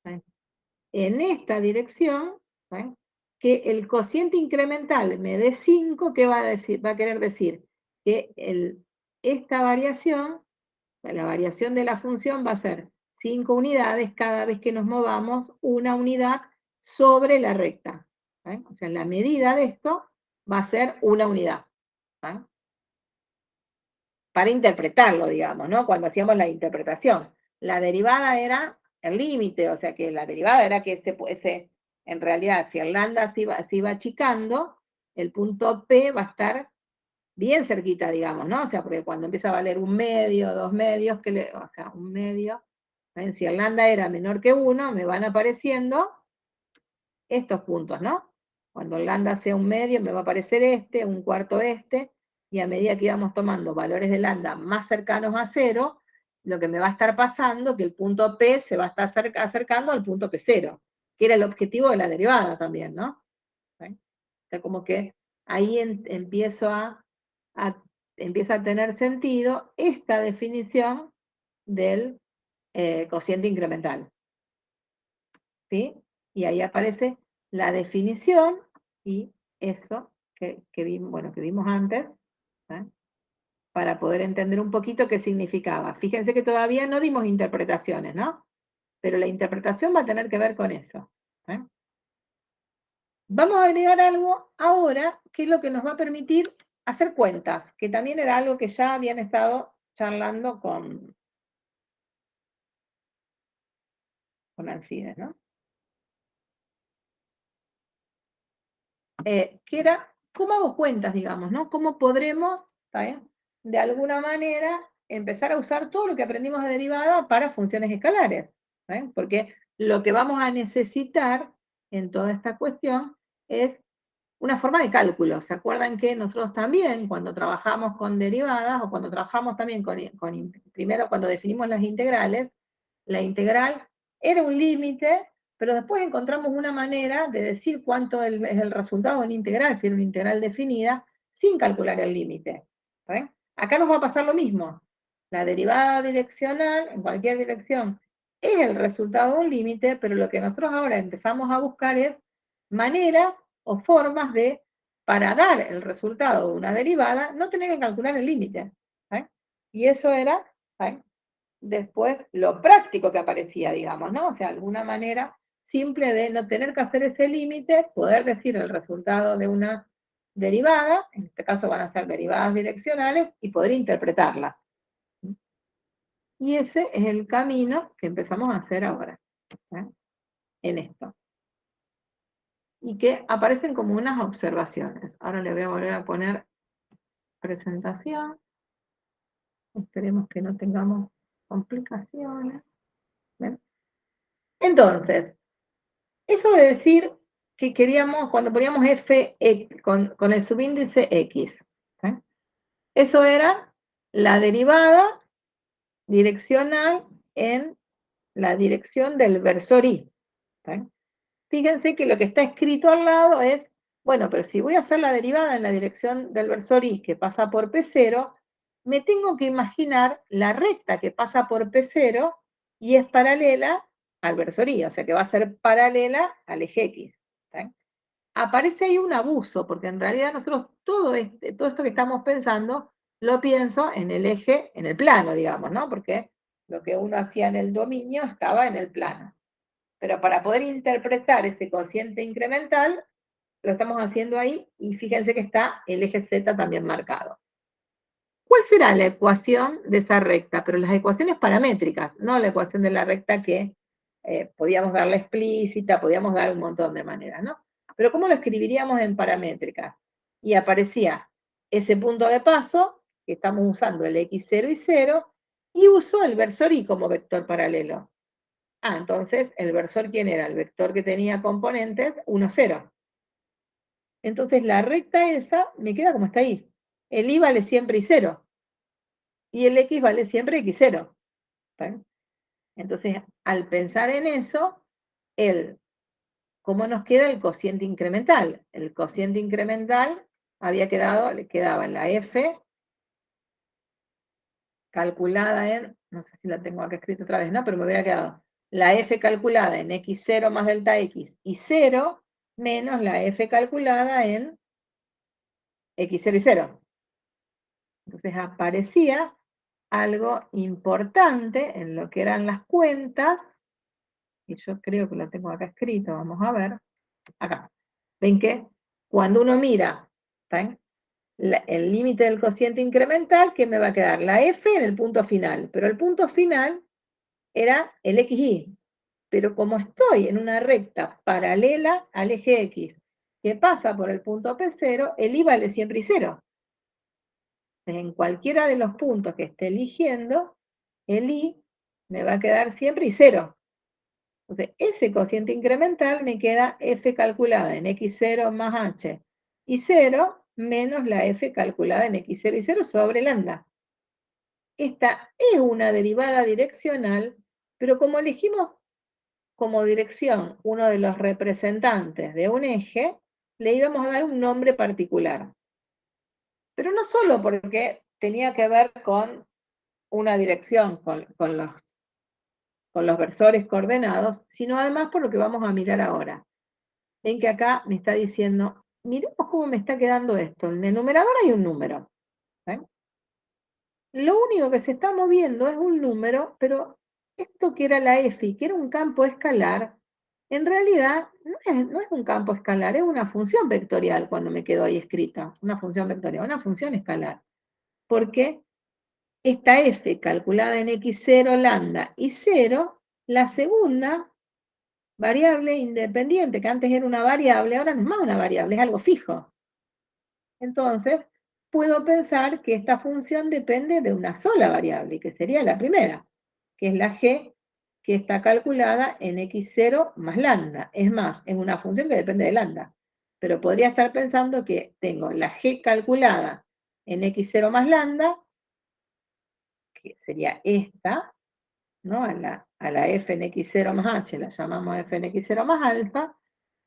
¿saben?, en esta dirección, ¿saben?, que el cociente incremental me dé 5, ¿qué va a decir? Va a querer decir que esta variación, la variación de la función va a ser 5 unidades cada vez que nos movamos una unidad sobre la recta, ¿saben? O sea, la medida de esto va a ser una unidad, ¿saben?, para interpretarlo, digamos, ¿no? Cuando hacíamos la interpretación. La derivada era el límite, o sea que la derivada era que en realidad, si el lambda se iba achicando, el punto P va a estar bien cerquita, digamos, ¿no? O sea, porque cuando empieza a valer un medio, 2 medios, o sea, un medio, ¿saben? Si el lambda era menor que 1, me van apareciendo estos puntos, ¿no? Cuando el lambda sea un medio, me va a aparecer este, un cuarto este, y a medida que íbamos tomando valores de lambda más cercanos a 0, lo que me va a estar pasando, que el punto P se va a estar acercando al punto P0, que era el objetivo de la derivada también, ¿no? ¿Sí? O sea, como que ahí empieza a tener sentido esta definición del cociente incremental, ¿sí? Y ahí aparece la definición y eso que vimos antes, ¿eh?, para poder entender un poquito qué significaba. Fíjense que todavía no dimos interpretaciones, ¿no? Pero la interpretación va a tener que ver con eso, ¿eh? Vamos a agregar algo ahora, que es lo que nos va a permitir hacer cuentas, que también era algo que ya habían estado charlando con Alcides, ¿no? Que era, ¿cómo hago cuentas, digamos, ¿no? ¿Cómo podremos, ¿está bien?, de alguna manera empezar a usar todo lo que aprendimos de derivada para funciones escalares, ¿está bien? Porque lo que vamos a necesitar en toda esta cuestión es una forma de cálculo. ¿Se acuerdan que nosotros también, cuando trabajamos con derivadas, o cuando trabajamos también primero cuando definimos las integrales, la integral era un límite, pero después encontramos una manera de decir cuánto es el resultado de una integral, si era una integral definida, sin calcular el límite, ¿saben? Acá nos va a pasar lo mismo. La derivada direccional, en cualquier dirección, es el resultado de un límite, pero lo que nosotros ahora empezamos a buscar es maneras o formas de, para dar el resultado de una derivada, no tener que calcular el límite, ¿saben? Y eso era, ¿saben?, después lo práctico que aparecía, digamos, ¿no? O sea, alguna manera simple de no tener que hacer ese límite, poder decir el resultado de una derivada, en este caso van a ser derivadas direccionales, y poder interpretarlas. Y ese es el camino que empezamos a hacer ahora, ¿eh?, en esto. Y que aparecen como unas observaciones. Ahora le voy a volver a poner presentación. Esperemos que no tengamos complicaciones. ¿Ven? Entonces, eso de decir que queríamos, cuando poníamos f con el subíndice x, ¿eh?, eso era la derivada direccional en la dirección del versor y. ¿Eh? Fíjense que lo que está escrito al lado es, bueno, pero si voy a hacer la derivada en la dirección del versor y que pasa por P0, me tengo que imaginar la recta que pasa por P0 y es paralela al versor y, o sea que va a ser paralela al eje X. ¿Sí? Aparece ahí un abuso, porque en realidad nosotros todo esto que estamos pensando lo pienso en el eje, en el plano, digamos, ¿no? Porque lo que uno hacía en el dominio estaba en el plano. Pero para poder interpretar ese cociente incremental, lo estamos haciendo ahí, y fíjense que está el eje Z también marcado. ¿Cuál será la ecuación de esa recta? Pero las ecuaciones paramétricas, no la ecuación de la recta que podíamos darla explícita, podíamos dar un montón de maneras, ¿no? Pero ¿cómo lo escribiríamos en paramétricas? Y aparecía ese punto de paso, que estamos usando el x0 y 0, y uso el versor y como vector paralelo. Entonces, ¿el versor quién era? El vector que tenía componentes 1, 0. Entonces, la recta esa me queda como está ahí. El y vale siempre y 0. Y el x vale siempre x0. ¿Está? Entonces, al pensar en eso, ¿cómo nos queda el cociente incremental? El cociente incremental le quedaba la f calculada en, no sé si la tengo acá escrita otra vez, ¿no? Pero me hubiera quedado la f calculada en x0 más delta x y 0 menos la f calculada en x0 y 0. Entonces aparecía algo importante en lo que eran las cuentas, y yo creo que lo tengo acá escrito, vamos a ver, acá. ¿Ven que cuando uno mira el límite del cociente incremental, ¿qué me va a quedar? La f en el punto final, pero el punto final era el xy. Pero como estoy en una recta paralela al eje x, que pasa por el punto P0, el y vale siempre y 0. En cualquiera de los puntos que esté eligiendo, el y me va a quedar siempre y 0. Entonces, ese cociente incremental me queda f calculada en x0 más h y 0 menos la f calculada en x0 y 0 sobre lambda. Esta es una derivada direccional, pero como elegimos como dirección uno de los representantes de un eje, le íbamos a dar un nombre particular. Pero no solo porque tenía que ver con una dirección, con los versores coordenados, sino además por lo que vamos a mirar ahora. Ven que acá me está diciendo, miremos cómo me está quedando esto. En el numerador hay un número. ¿Ven? Lo único que se está moviendo es un número, pero esto que era la f, que era un campo escalar, en realidad no es un campo escalar, es una función vectorial cuando me quedó ahí escrita. Una función vectorial, una función escalar. Porque esta f calculada en x0 lambda y 0, la segunda variable independiente, que antes era una variable, ahora no es más una variable, es algo fijo. Entonces, puedo pensar que esta función depende de una sola variable, que sería la primera, que es la g, que está calculada en x0 más lambda. Es más, es una función que depende de lambda. Pero podría estar pensando que tengo la g calculada en x0 más lambda, que sería esta, ¿no? A la f en x0 más h la llamamos f en x0 más alfa,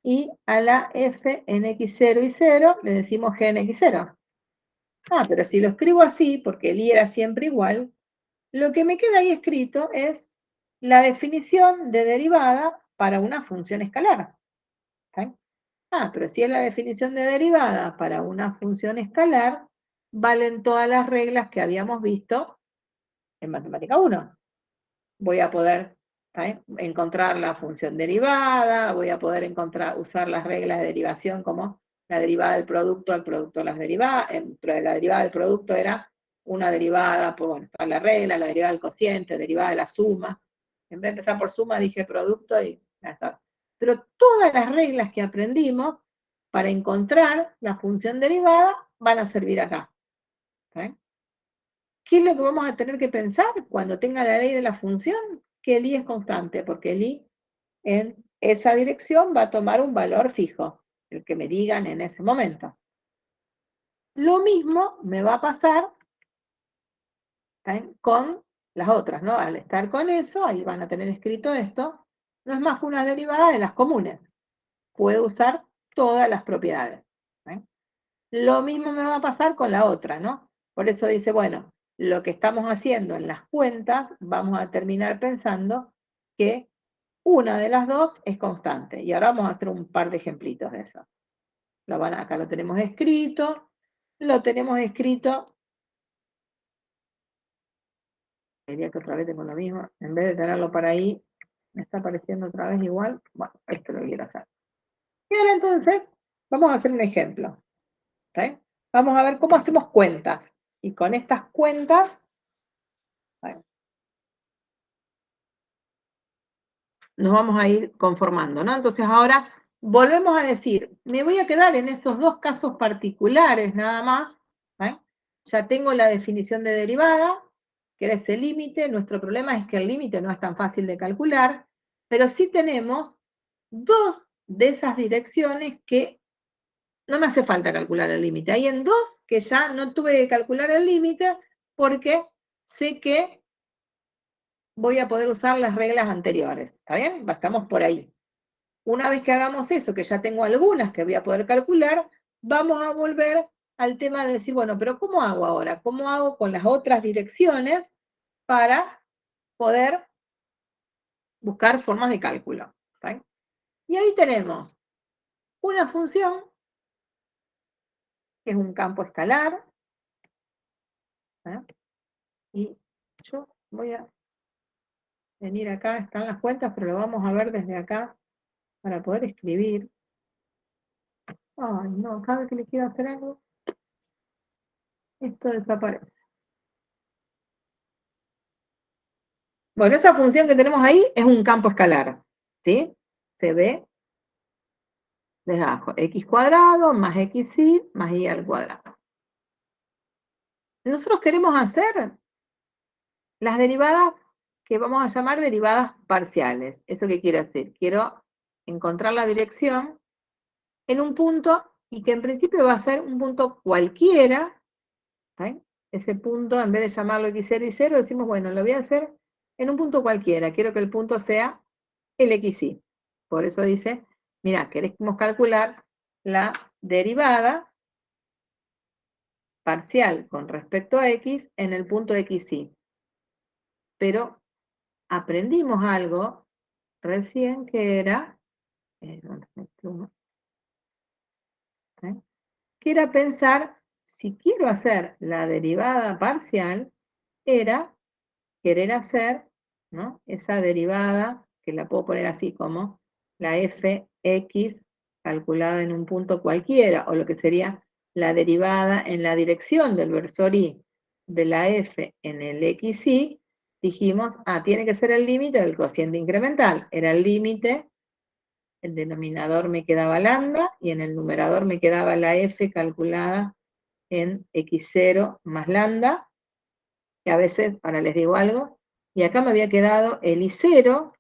y a la f en x0 y 0 le decimos g en x0. Pero si lo escribo así, porque el i era siempre igual, lo que me queda ahí escrito es la definición de derivada para una función escalar. ¿Okay? Pero si es la definición de derivada para una función escalar, valen todas las reglas que habíamos visto en matemática 1. Voy a poder encontrar la función derivada, voy a poder usar las reglas de derivación como la derivada del producto al producto de las derivadas, la derivada del producto era una derivada por la regla, la derivada del cociente, derivada de la suma. En vez de empezar por suma, dije producto y ya está. Pero todas las reglas que aprendimos para encontrar la función derivada van a servir acá. ¿Okay? ¿Qué es lo que vamos a tener que pensar cuando tenga la ley de la función? Que el i es constante, porque el i en esa dirección va a tomar un valor fijo, el que me digan en ese momento. Lo mismo me va a pasar con las otras, ¿no? Al estar con eso, ahí van a tener escrito esto, no es más que una derivada de las comunes. Puedo usar todas las propiedades. Lo mismo me va a pasar con la otra, ¿no? Por eso dice, bueno, lo que estamos haciendo en las cuentas, vamos a terminar pensando que una de las dos es constante. Y ahora vamos a hacer un par de ejemplitos de eso. Acá lo tenemos escrito. Diría que otra vez tengo lo mismo. En vez de tenerlo para ahí, me está apareciendo otra vez igual. Bueno, esto lo quiero hacer. Y ahora entonces, vamos a hacer un ejemplo. ¿Okay? Vamos a ver cómo hacemos cuentas. Y con estas cuentas, nos vamos a ir conformando, ¿no? Entonces ahora volvemos a decir, me voy a quedar en esos dos casos particulares nada más. Ya tengo la definición de derivada, que era ese límite. Nuestro problema es que el límite no es tan fácil de calcular, pero sí tenemos dos de esas direcciones que no me hace falta calcular el límite. Hay en dos que ya no tuve que calcular el límite porque sé que voy a poder usar las reglas anteriores. ¿Está bien? Estamos por ahí. Una vez que hagamos eso, que ya tengo algunas que voy a poder calcular, vamos a volver al tema de decir, bueno, pero ¿cómo hago ahora? ¿Cómo hago con las otras direcciones para poder buscar formas de cálculo? ¿Sí? Y ahí tenemos una función, que es un campo escalar, ¿eh? Y yo voy a venir acá, están las cuentas, pero lo vamos a ver desde acá para poder escribir. Ay, no, cada vez que le quiero hacer algo, esto desaparece. Bueno, esa función que tenemos ahí es un campo escalar, ¿sí? Se ve desde abajo, x cuadrado más xy más y al cuadrado. Nosotros queremos hacer las derivadas que vamos a llamar derivadas parciales. ¿Eso qué quiere decir? Quiero encontrar la dirección en un punto y que en principio va a ser un punto cualquiera, ¿sí? Ese punto, en vez de llamarlo x0 y 0, decimos, bueno, lo voy a hacer en un punto cualquiera. Quiero que el punto sea el xy. Por eso dice, mira, queremos calcular la derivada parcial con respecto a x en el punto xy. Pero aprendimos algo recién que era, que era pensar, si quiero hacer la derivada parcial, era querer hacer, ¿no?, esa derivada, que la puedo poner así como la fx calculada en un punto cualquiera, o lo que sería la derivada en la dirección del versor y de la f en el xy, dijimos, tiene que ser el límite del cociente incremental. Era el límite, el denominador me quedaba lambda, y en el numerador me quedaba la f calculada en x0 más lambda, que a veces, ahora les digo algo, y acá me había quedado el I0,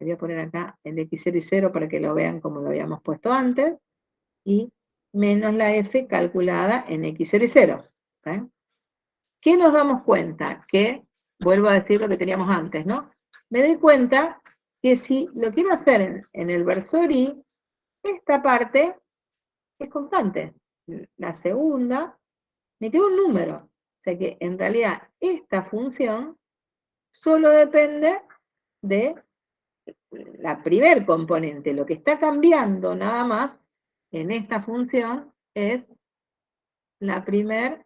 voy a poner acá el X0 y 0 para que lo vean como lo habíamos puesto antes, y menos la F calculada en X0 y 0. ¿Okay? ¿Qué nos damos cuenta? Que, vuelvo a decir lo que teníamos antes, ¿no? Me doy cuenta que si lo quiero hacer en el versor Y, esta parte es constante. La segunda, me queda un número. O sea que en realidad esta función solo depende de la primer componente. Lo que está cambiando nada más en esta función es la primer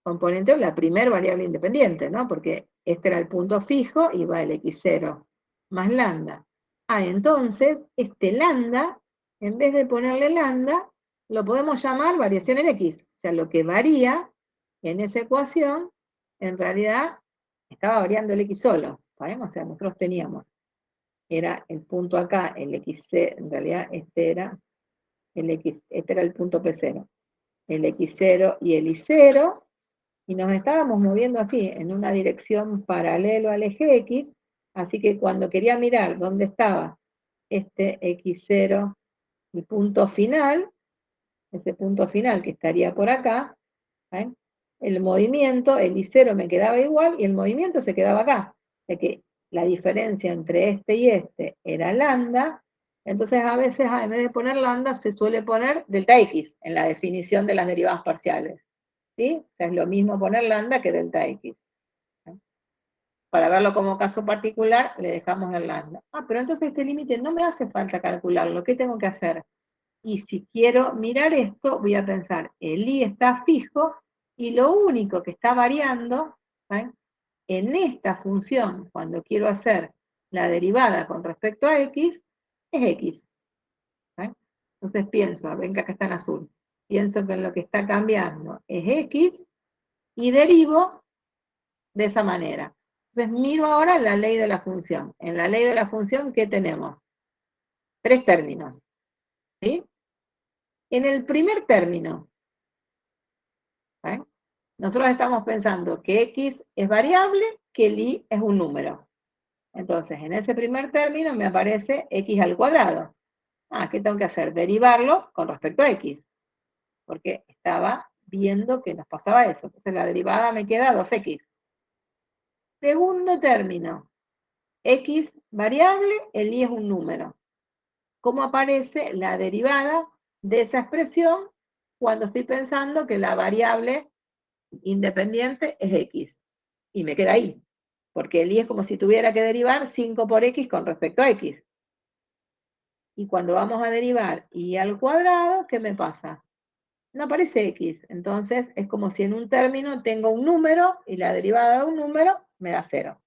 componente o la primer variable independiente, ¿no? Porque este era el punto fijo y va el x0 más lambda. Entonces, este lambda, en vez de ponerle lambda, lo podemos llamar variación en x. O sea, lo que varía en esa ecuación, en realidad, estaba variando el x solo. ¿Saben? O sea, nosotros teníamos, era el punto acá, el x0, en realidad este era el punto P0. El x0 y el y0, y nos estábamos moviendo así, en una dirección paralelo al eje X, así que cuando quería mirar dónde estaba este X0 y punto final, ese punto final que estaría por acá, ¿eh?, el movimiento, el I0 me quedaba igual y el movimiento se quedaba acá. O sea que la diferencia entre este y este era lambda, entonces a veces en vez de poner lambda se suele poner delta X en la definición de las derivadas parciales. ¿Sí? O sea, es lo mismo poner lambda que delta X. Para verlo como caso particular, le dejamos el lambda. Pero entonces este límite no me hace falta calcularlo. ¿Qué tengo que hacer? Y si quiero mirar esto, voy a pensar, el I está fijo, y lo único que está variando, ¿saben?, en esta función, cuando quiero hacer la derivada con respecto a X, es X. ¿Saben? Entonces pienso, ven que acá está en azul, pienso que en lo que está cambiando es X, y derivo de esa manera. Entonces miro ahora la ley de la función. En la ley de la función, ¿qué tenemos? Tres términos. ¿Sí? En el primer término, ¿eh? Nosotros estamos pensando que x es variable, que el y es un número. Entonces, en ese primer término me aparece x al cuadrado. ¿Qué tengo que hacer? Derivarlo con respecto a x. Porque estaba viendo que nos pasaba eso. Entonces la derivada me queda 2x. Segundo término. X variable, el y es un número. ¿Cómo aparece la derivada de esa expresión cuando estoy pensando que la variable independiente es x? Y me queda ahí. Porque el y es como si tuviera que derivar 5 por x con respecto a x. Y cuando vamos a derivar y al cuadrado, ¿qué me pasa? No aparece x. Entonces es como si en un término tengo un número y la derivada de un número me da 0.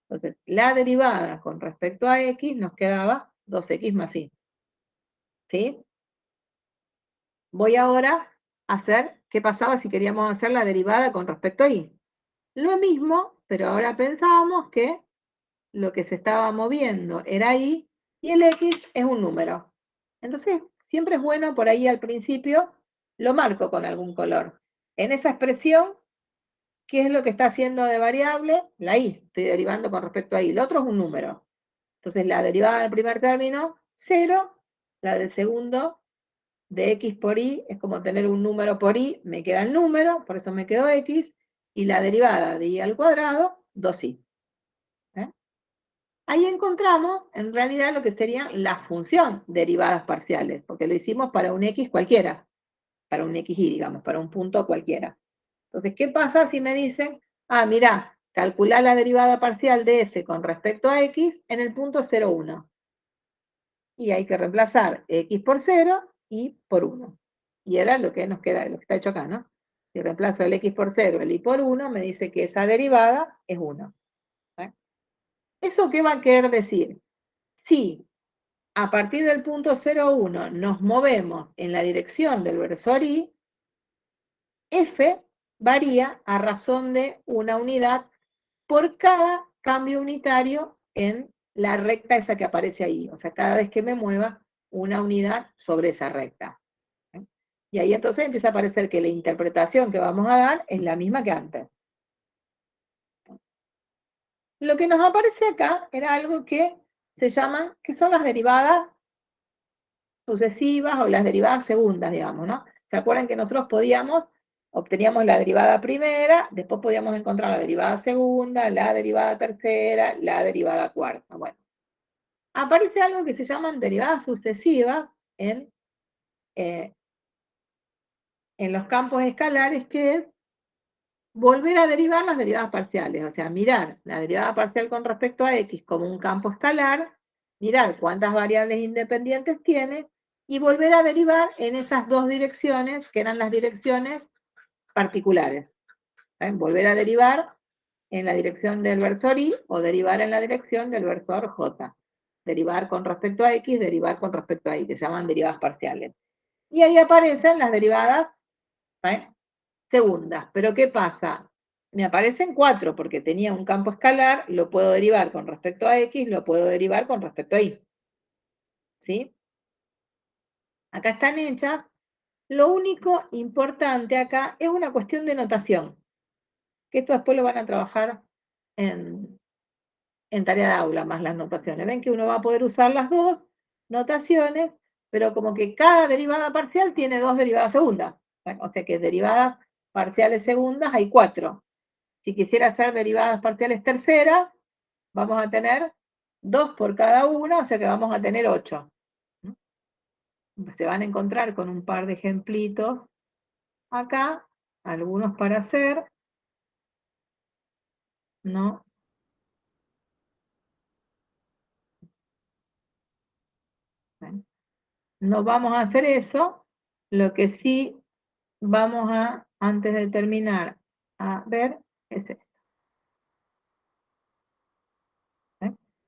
Entonces la derivada con respecto a x nos quedaba 2x más y. ¿Sí? Voy ahora a hacer qué pasaba si queríamos hacer la derivada con respecto a y. Lo mismo, pero ahora pensábamos que lo que se estaba moviendo era y el x es un número. Entonces, siempre es bueno por ahí al principio, lo marco con algún color. En esa expresión, ¿qué es lo que está haciendo de variable? La y, estoy derivando con respecto a y. El otro es un número. Entonces, la derivada del primer término, 0, la del segundo, de x por y, es como tener un número por y, me queda el número, por eso me quedó x, y la derivada de y al cuadrado, 2y. Ahí encontramos, en realidad, lo que sería la función derivadas parciales, porque lo hicimos para un x cualquiera, para un xy, digamos, para un punto cualquiera. Entonces, ¿qué pasa si me dicen, mira, calcular la derivada parcial de f con respecto a x en el punto 0, 1? Y hay que reemplazar x por 0 y por 1. Y era lo que nos queda, lo que está hecho acá, ¿no? Si reemplazo el x por 0, el y por 1, me dice que esa derivada es 1. ¿Eso qué va a querer decir? Si a partir del punto 0, 1 nos movemos en la dirección del versor y, f varía a razón de una unidad por cada cambio unitario en la recta esa que aparece ahí. O sea, cada vez que me mueva una unidad sobre esa recta. Y ahí entonces empieza a aparecer que la interpretación que vamos a dar es la misma que antes. Lo que nos aparece acá era algo que se llaman, que son las derivadas sucesivas o las derivadas segundas, digamos, ¿no? ¿Se acuerdan que nosotros obteníamos la derivada primera, después podíamos encontrar la derivada segunda, la derivada tercera, la derivada cuarta? Bueno, aparece algo que se llaman derivadas sucesivas en los campos escalares, que es volver a derivar las derivadas parciales, o sea, mirar la derivada parcial con respecto a x como un campo escalar, mirar cuántas variables independientes tiene, y volver a derivar en esas dos direcciones, que eran las direcciones particulares. Volver a derivar en la dirección del versor y, o derivar en la dirección del versor j. Derivar con respecto a x, derivar con respecto a y, que se llaman derivadas parciales. Y ahí aparecen las derivadas segundas. Pero ¿qué pasa? Me aparecen 4 porque tenía un campo escalar, lo puedo derivar con respecto a x, lo puedo derivar con respecto a y. ¿Sí? Acá están hechas. Lo único importante acá es una cuestión de notación, que esto después lo van a trabajar en tarea de aula, más las notaciones. Ven que uno va a poder usar las dos notaciones, pero como que cada derivada parcial tiene dos derivadas segundas. O sea que derivadas parciales segundas hay 4. Si quisiera hacer derivadas parciales terceras, vamos a tener 2 por cada una, o sea que vamos a tener 8. Se van a encontrar con un par de ejemplitos acá, algunos para hacer, ¿no? Bueno, no vamos a hacer eso, lo que sí vamos a, antes de terminar, a ver es esto.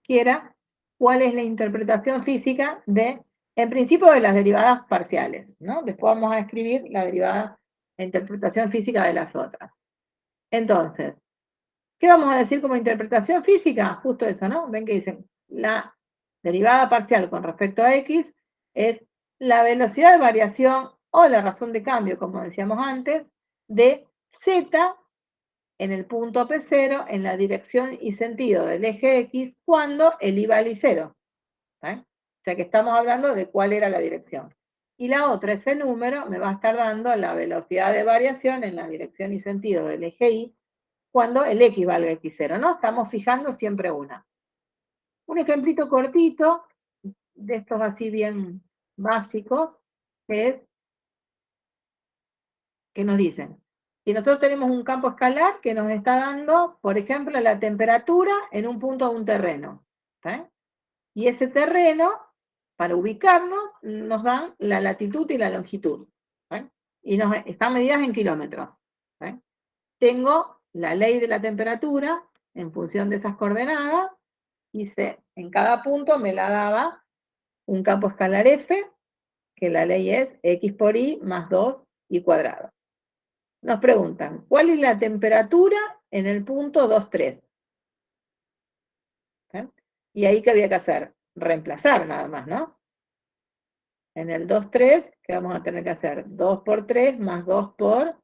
Que era cuál es la interpretación física de, en principio, de las derivadas parciales, ¿no? Después vamos a escribir la derivada, la interpretación física de las otras. Entonces, ¿qué vamos a decir como interpretación física? Justo eso, ¿no? Ven que dicen, la derivada parcial con respecto a x es la velocidad de variación o la razón de cambio, como decíamos antes, de Z en el punto P0 en la dirección y sentido del eje X cuando el I vale 0. O sea que estamos hablando de cuál era la dirección. Y la otra, ese número, me va a estar dando la velocidad de variación en la dirección y sentido del eje Y cuando el X valga X0, ¿no? Estamos fijando siempre una. Un ejemplito cortito, de estos así bien básicos, es que nos dicen, si nosotros tenemos un campo escalar que nos está dando, por ejemplo, la temperatura en un punto de un terreno. ¿Sí? Y ese terreno, para ubicarnos, nos dan la latitud y la longitud. ¿Sí? Y están medidas en kilómetros. ¿Sí? Tengo la ley de la temperatura en función de esas coordenadas, y en cada punto me la daba un campo escalar F, que la ley es X por Y más 2Y cuadrado. Nos preguntan, ¿cuál es la temperatura en el punto 2, 3? ¿Eh? Y ahí, ¿qué había que hacer? Reemplazar nada más, ¿no? En el 2, 3, ¿qué vamos a tener que hacer? 2 por 3 más 2 por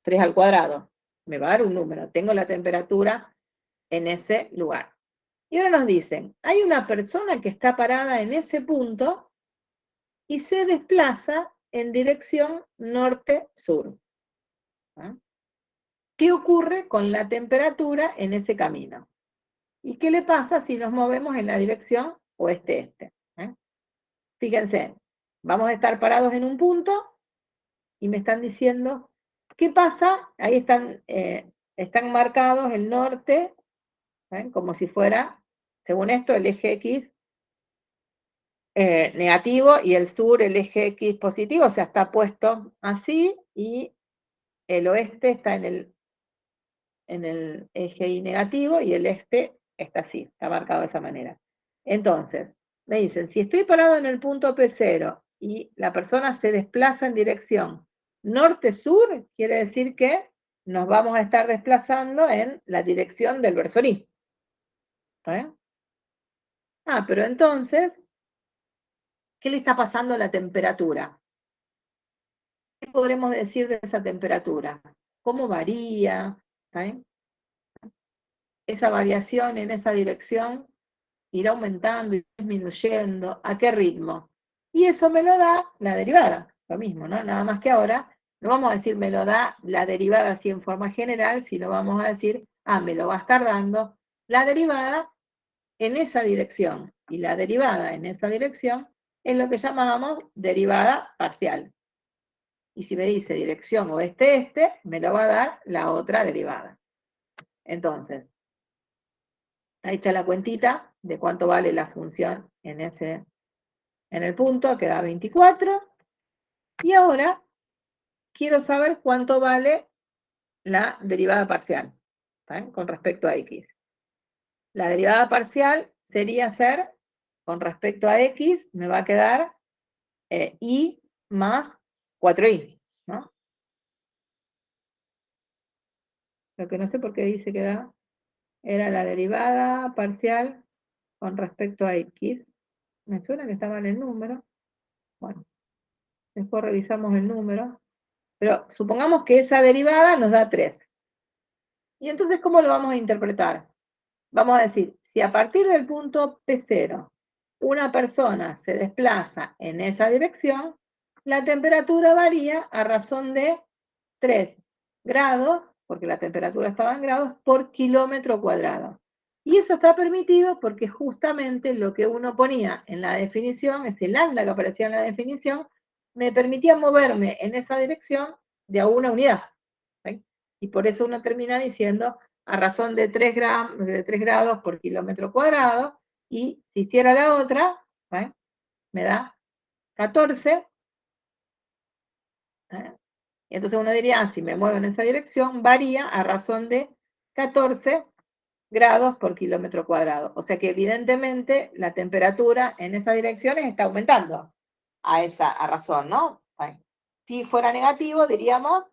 3 al cuadrado. Me va a dar un número. Tengo la temperatura en ese lugar. Y ahora nos dicen, hay una persona que está parada en ese punto y se desplaza en dirección norte-sur. ¿Eh? ¿Qué ocurre con la temperatura en ese camino? ¿Y qué le pasa si nos movemos en la dirección oeste-este? ¿Eh? Fíjense, vamos a estar parados en un punto y me están diciendo, ¿qué pasa? Ahí están marcados el norte, como si fuera, según esto, el eje X negativo y el sur el eje X positivo, o sea, está puesto así, y el oeste está en el eje Y negativo y el este está así, está marcado de esa manera. Entonces, me dicen, si estoy parado en el punto P0 y la persona se desplaza en dirección norte-sur, quiere decir que nos vamos a estar desplazando en la dirección del versor Y. Pero entonces, ¿qué le está pasando a la temperatura? ¿Qué podremos decir de esa temperatura? ¿Cómo varía? Esa variación en esa dirección irá aumentando y disminuyendo, ¿a qué ritmo? Y eso me lo da la derivada, lo mismo, ¿no? Nada más que ahora no vamos a decir me lo da la derivada así en forma general, sino vamos a decir, me lo va a estar dando la derivada en esa dirección. Y la derivada en esa dirección es lo que llamábamos derivada parcial. Y si me dice dirección oeste-este, me lo va a dar la otra derivada. Entonces, está hecha la cuentita de cuánto vale la función en el punto, que da 24. Y ahora quiero saber cuánto vale la derivada parcial, ¿sí? Con respecto a x. La derivada parcial sería ser, con respecto a x, me va a quedar y más 4y, ¿no? Lo que no sé por qué dice que era la derivada parcial con respecto a x. Me suena que está mal el número. Bueno, después revisamos el número. Pero supongamos que esa derivada nos da 3. Y entonces, ¿cómo lo vamos a interpretar? Vamos a decir, si a partir del punto P0 una persona se desplaza en esa dirección, la temperatura varía a razón de 3 grados, porque la temperatura estaba en grados, por kilómetro cuadrado. Y eso está permitido porque justamente lo que uno ponía en la definición, ese lambda que aparecía en la definición, me permitía moverme en esa dirección de a una unidad. ¿Sí? Y por eso uno termina diciendo a razón de 3 grados por kilómetro cuadrado, y si hiciera la otra, ¿sí? Me da 14. ¿Sí? Y entonces uno diría, si me muevo en esa dirección, varía a razón de 14 grados por kilómetro cuadrado. O sea que evidentemente la temperatura en esas direcciones está aumentando a razón, ¿no? Si fuera negativo, diríamos,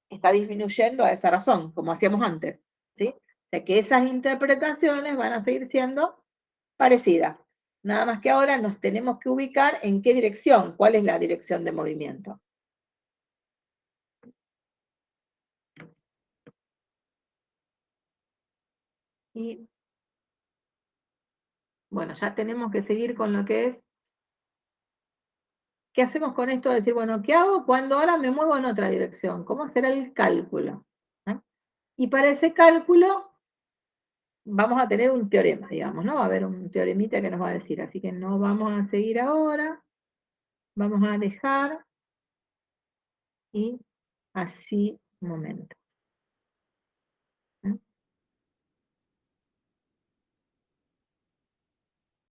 está disminuyendo a esa razón, como hacíamos antes, ¿sí? O sea que esas interpretaciones van a seguir siendo parecidas. Nada más que ahora nos tenemos que ubicar en qué dirección, cuál es la dirección de movimiento. Y bueno, ya tenemos que seguir con lo que es, ¿qué hacemos con esto de decir, bueno, ¿qué hago cuando ahora me muevo en otra dirección? ¿Cómo será el cálculo? ¿Eh? Y para ese cálculo vamos a tener un teorema, digamos, ¿no? Va a haber un teoremita que nos va a decir, así que no vamos a seguir ahora, vamos a dejar y así, un momento.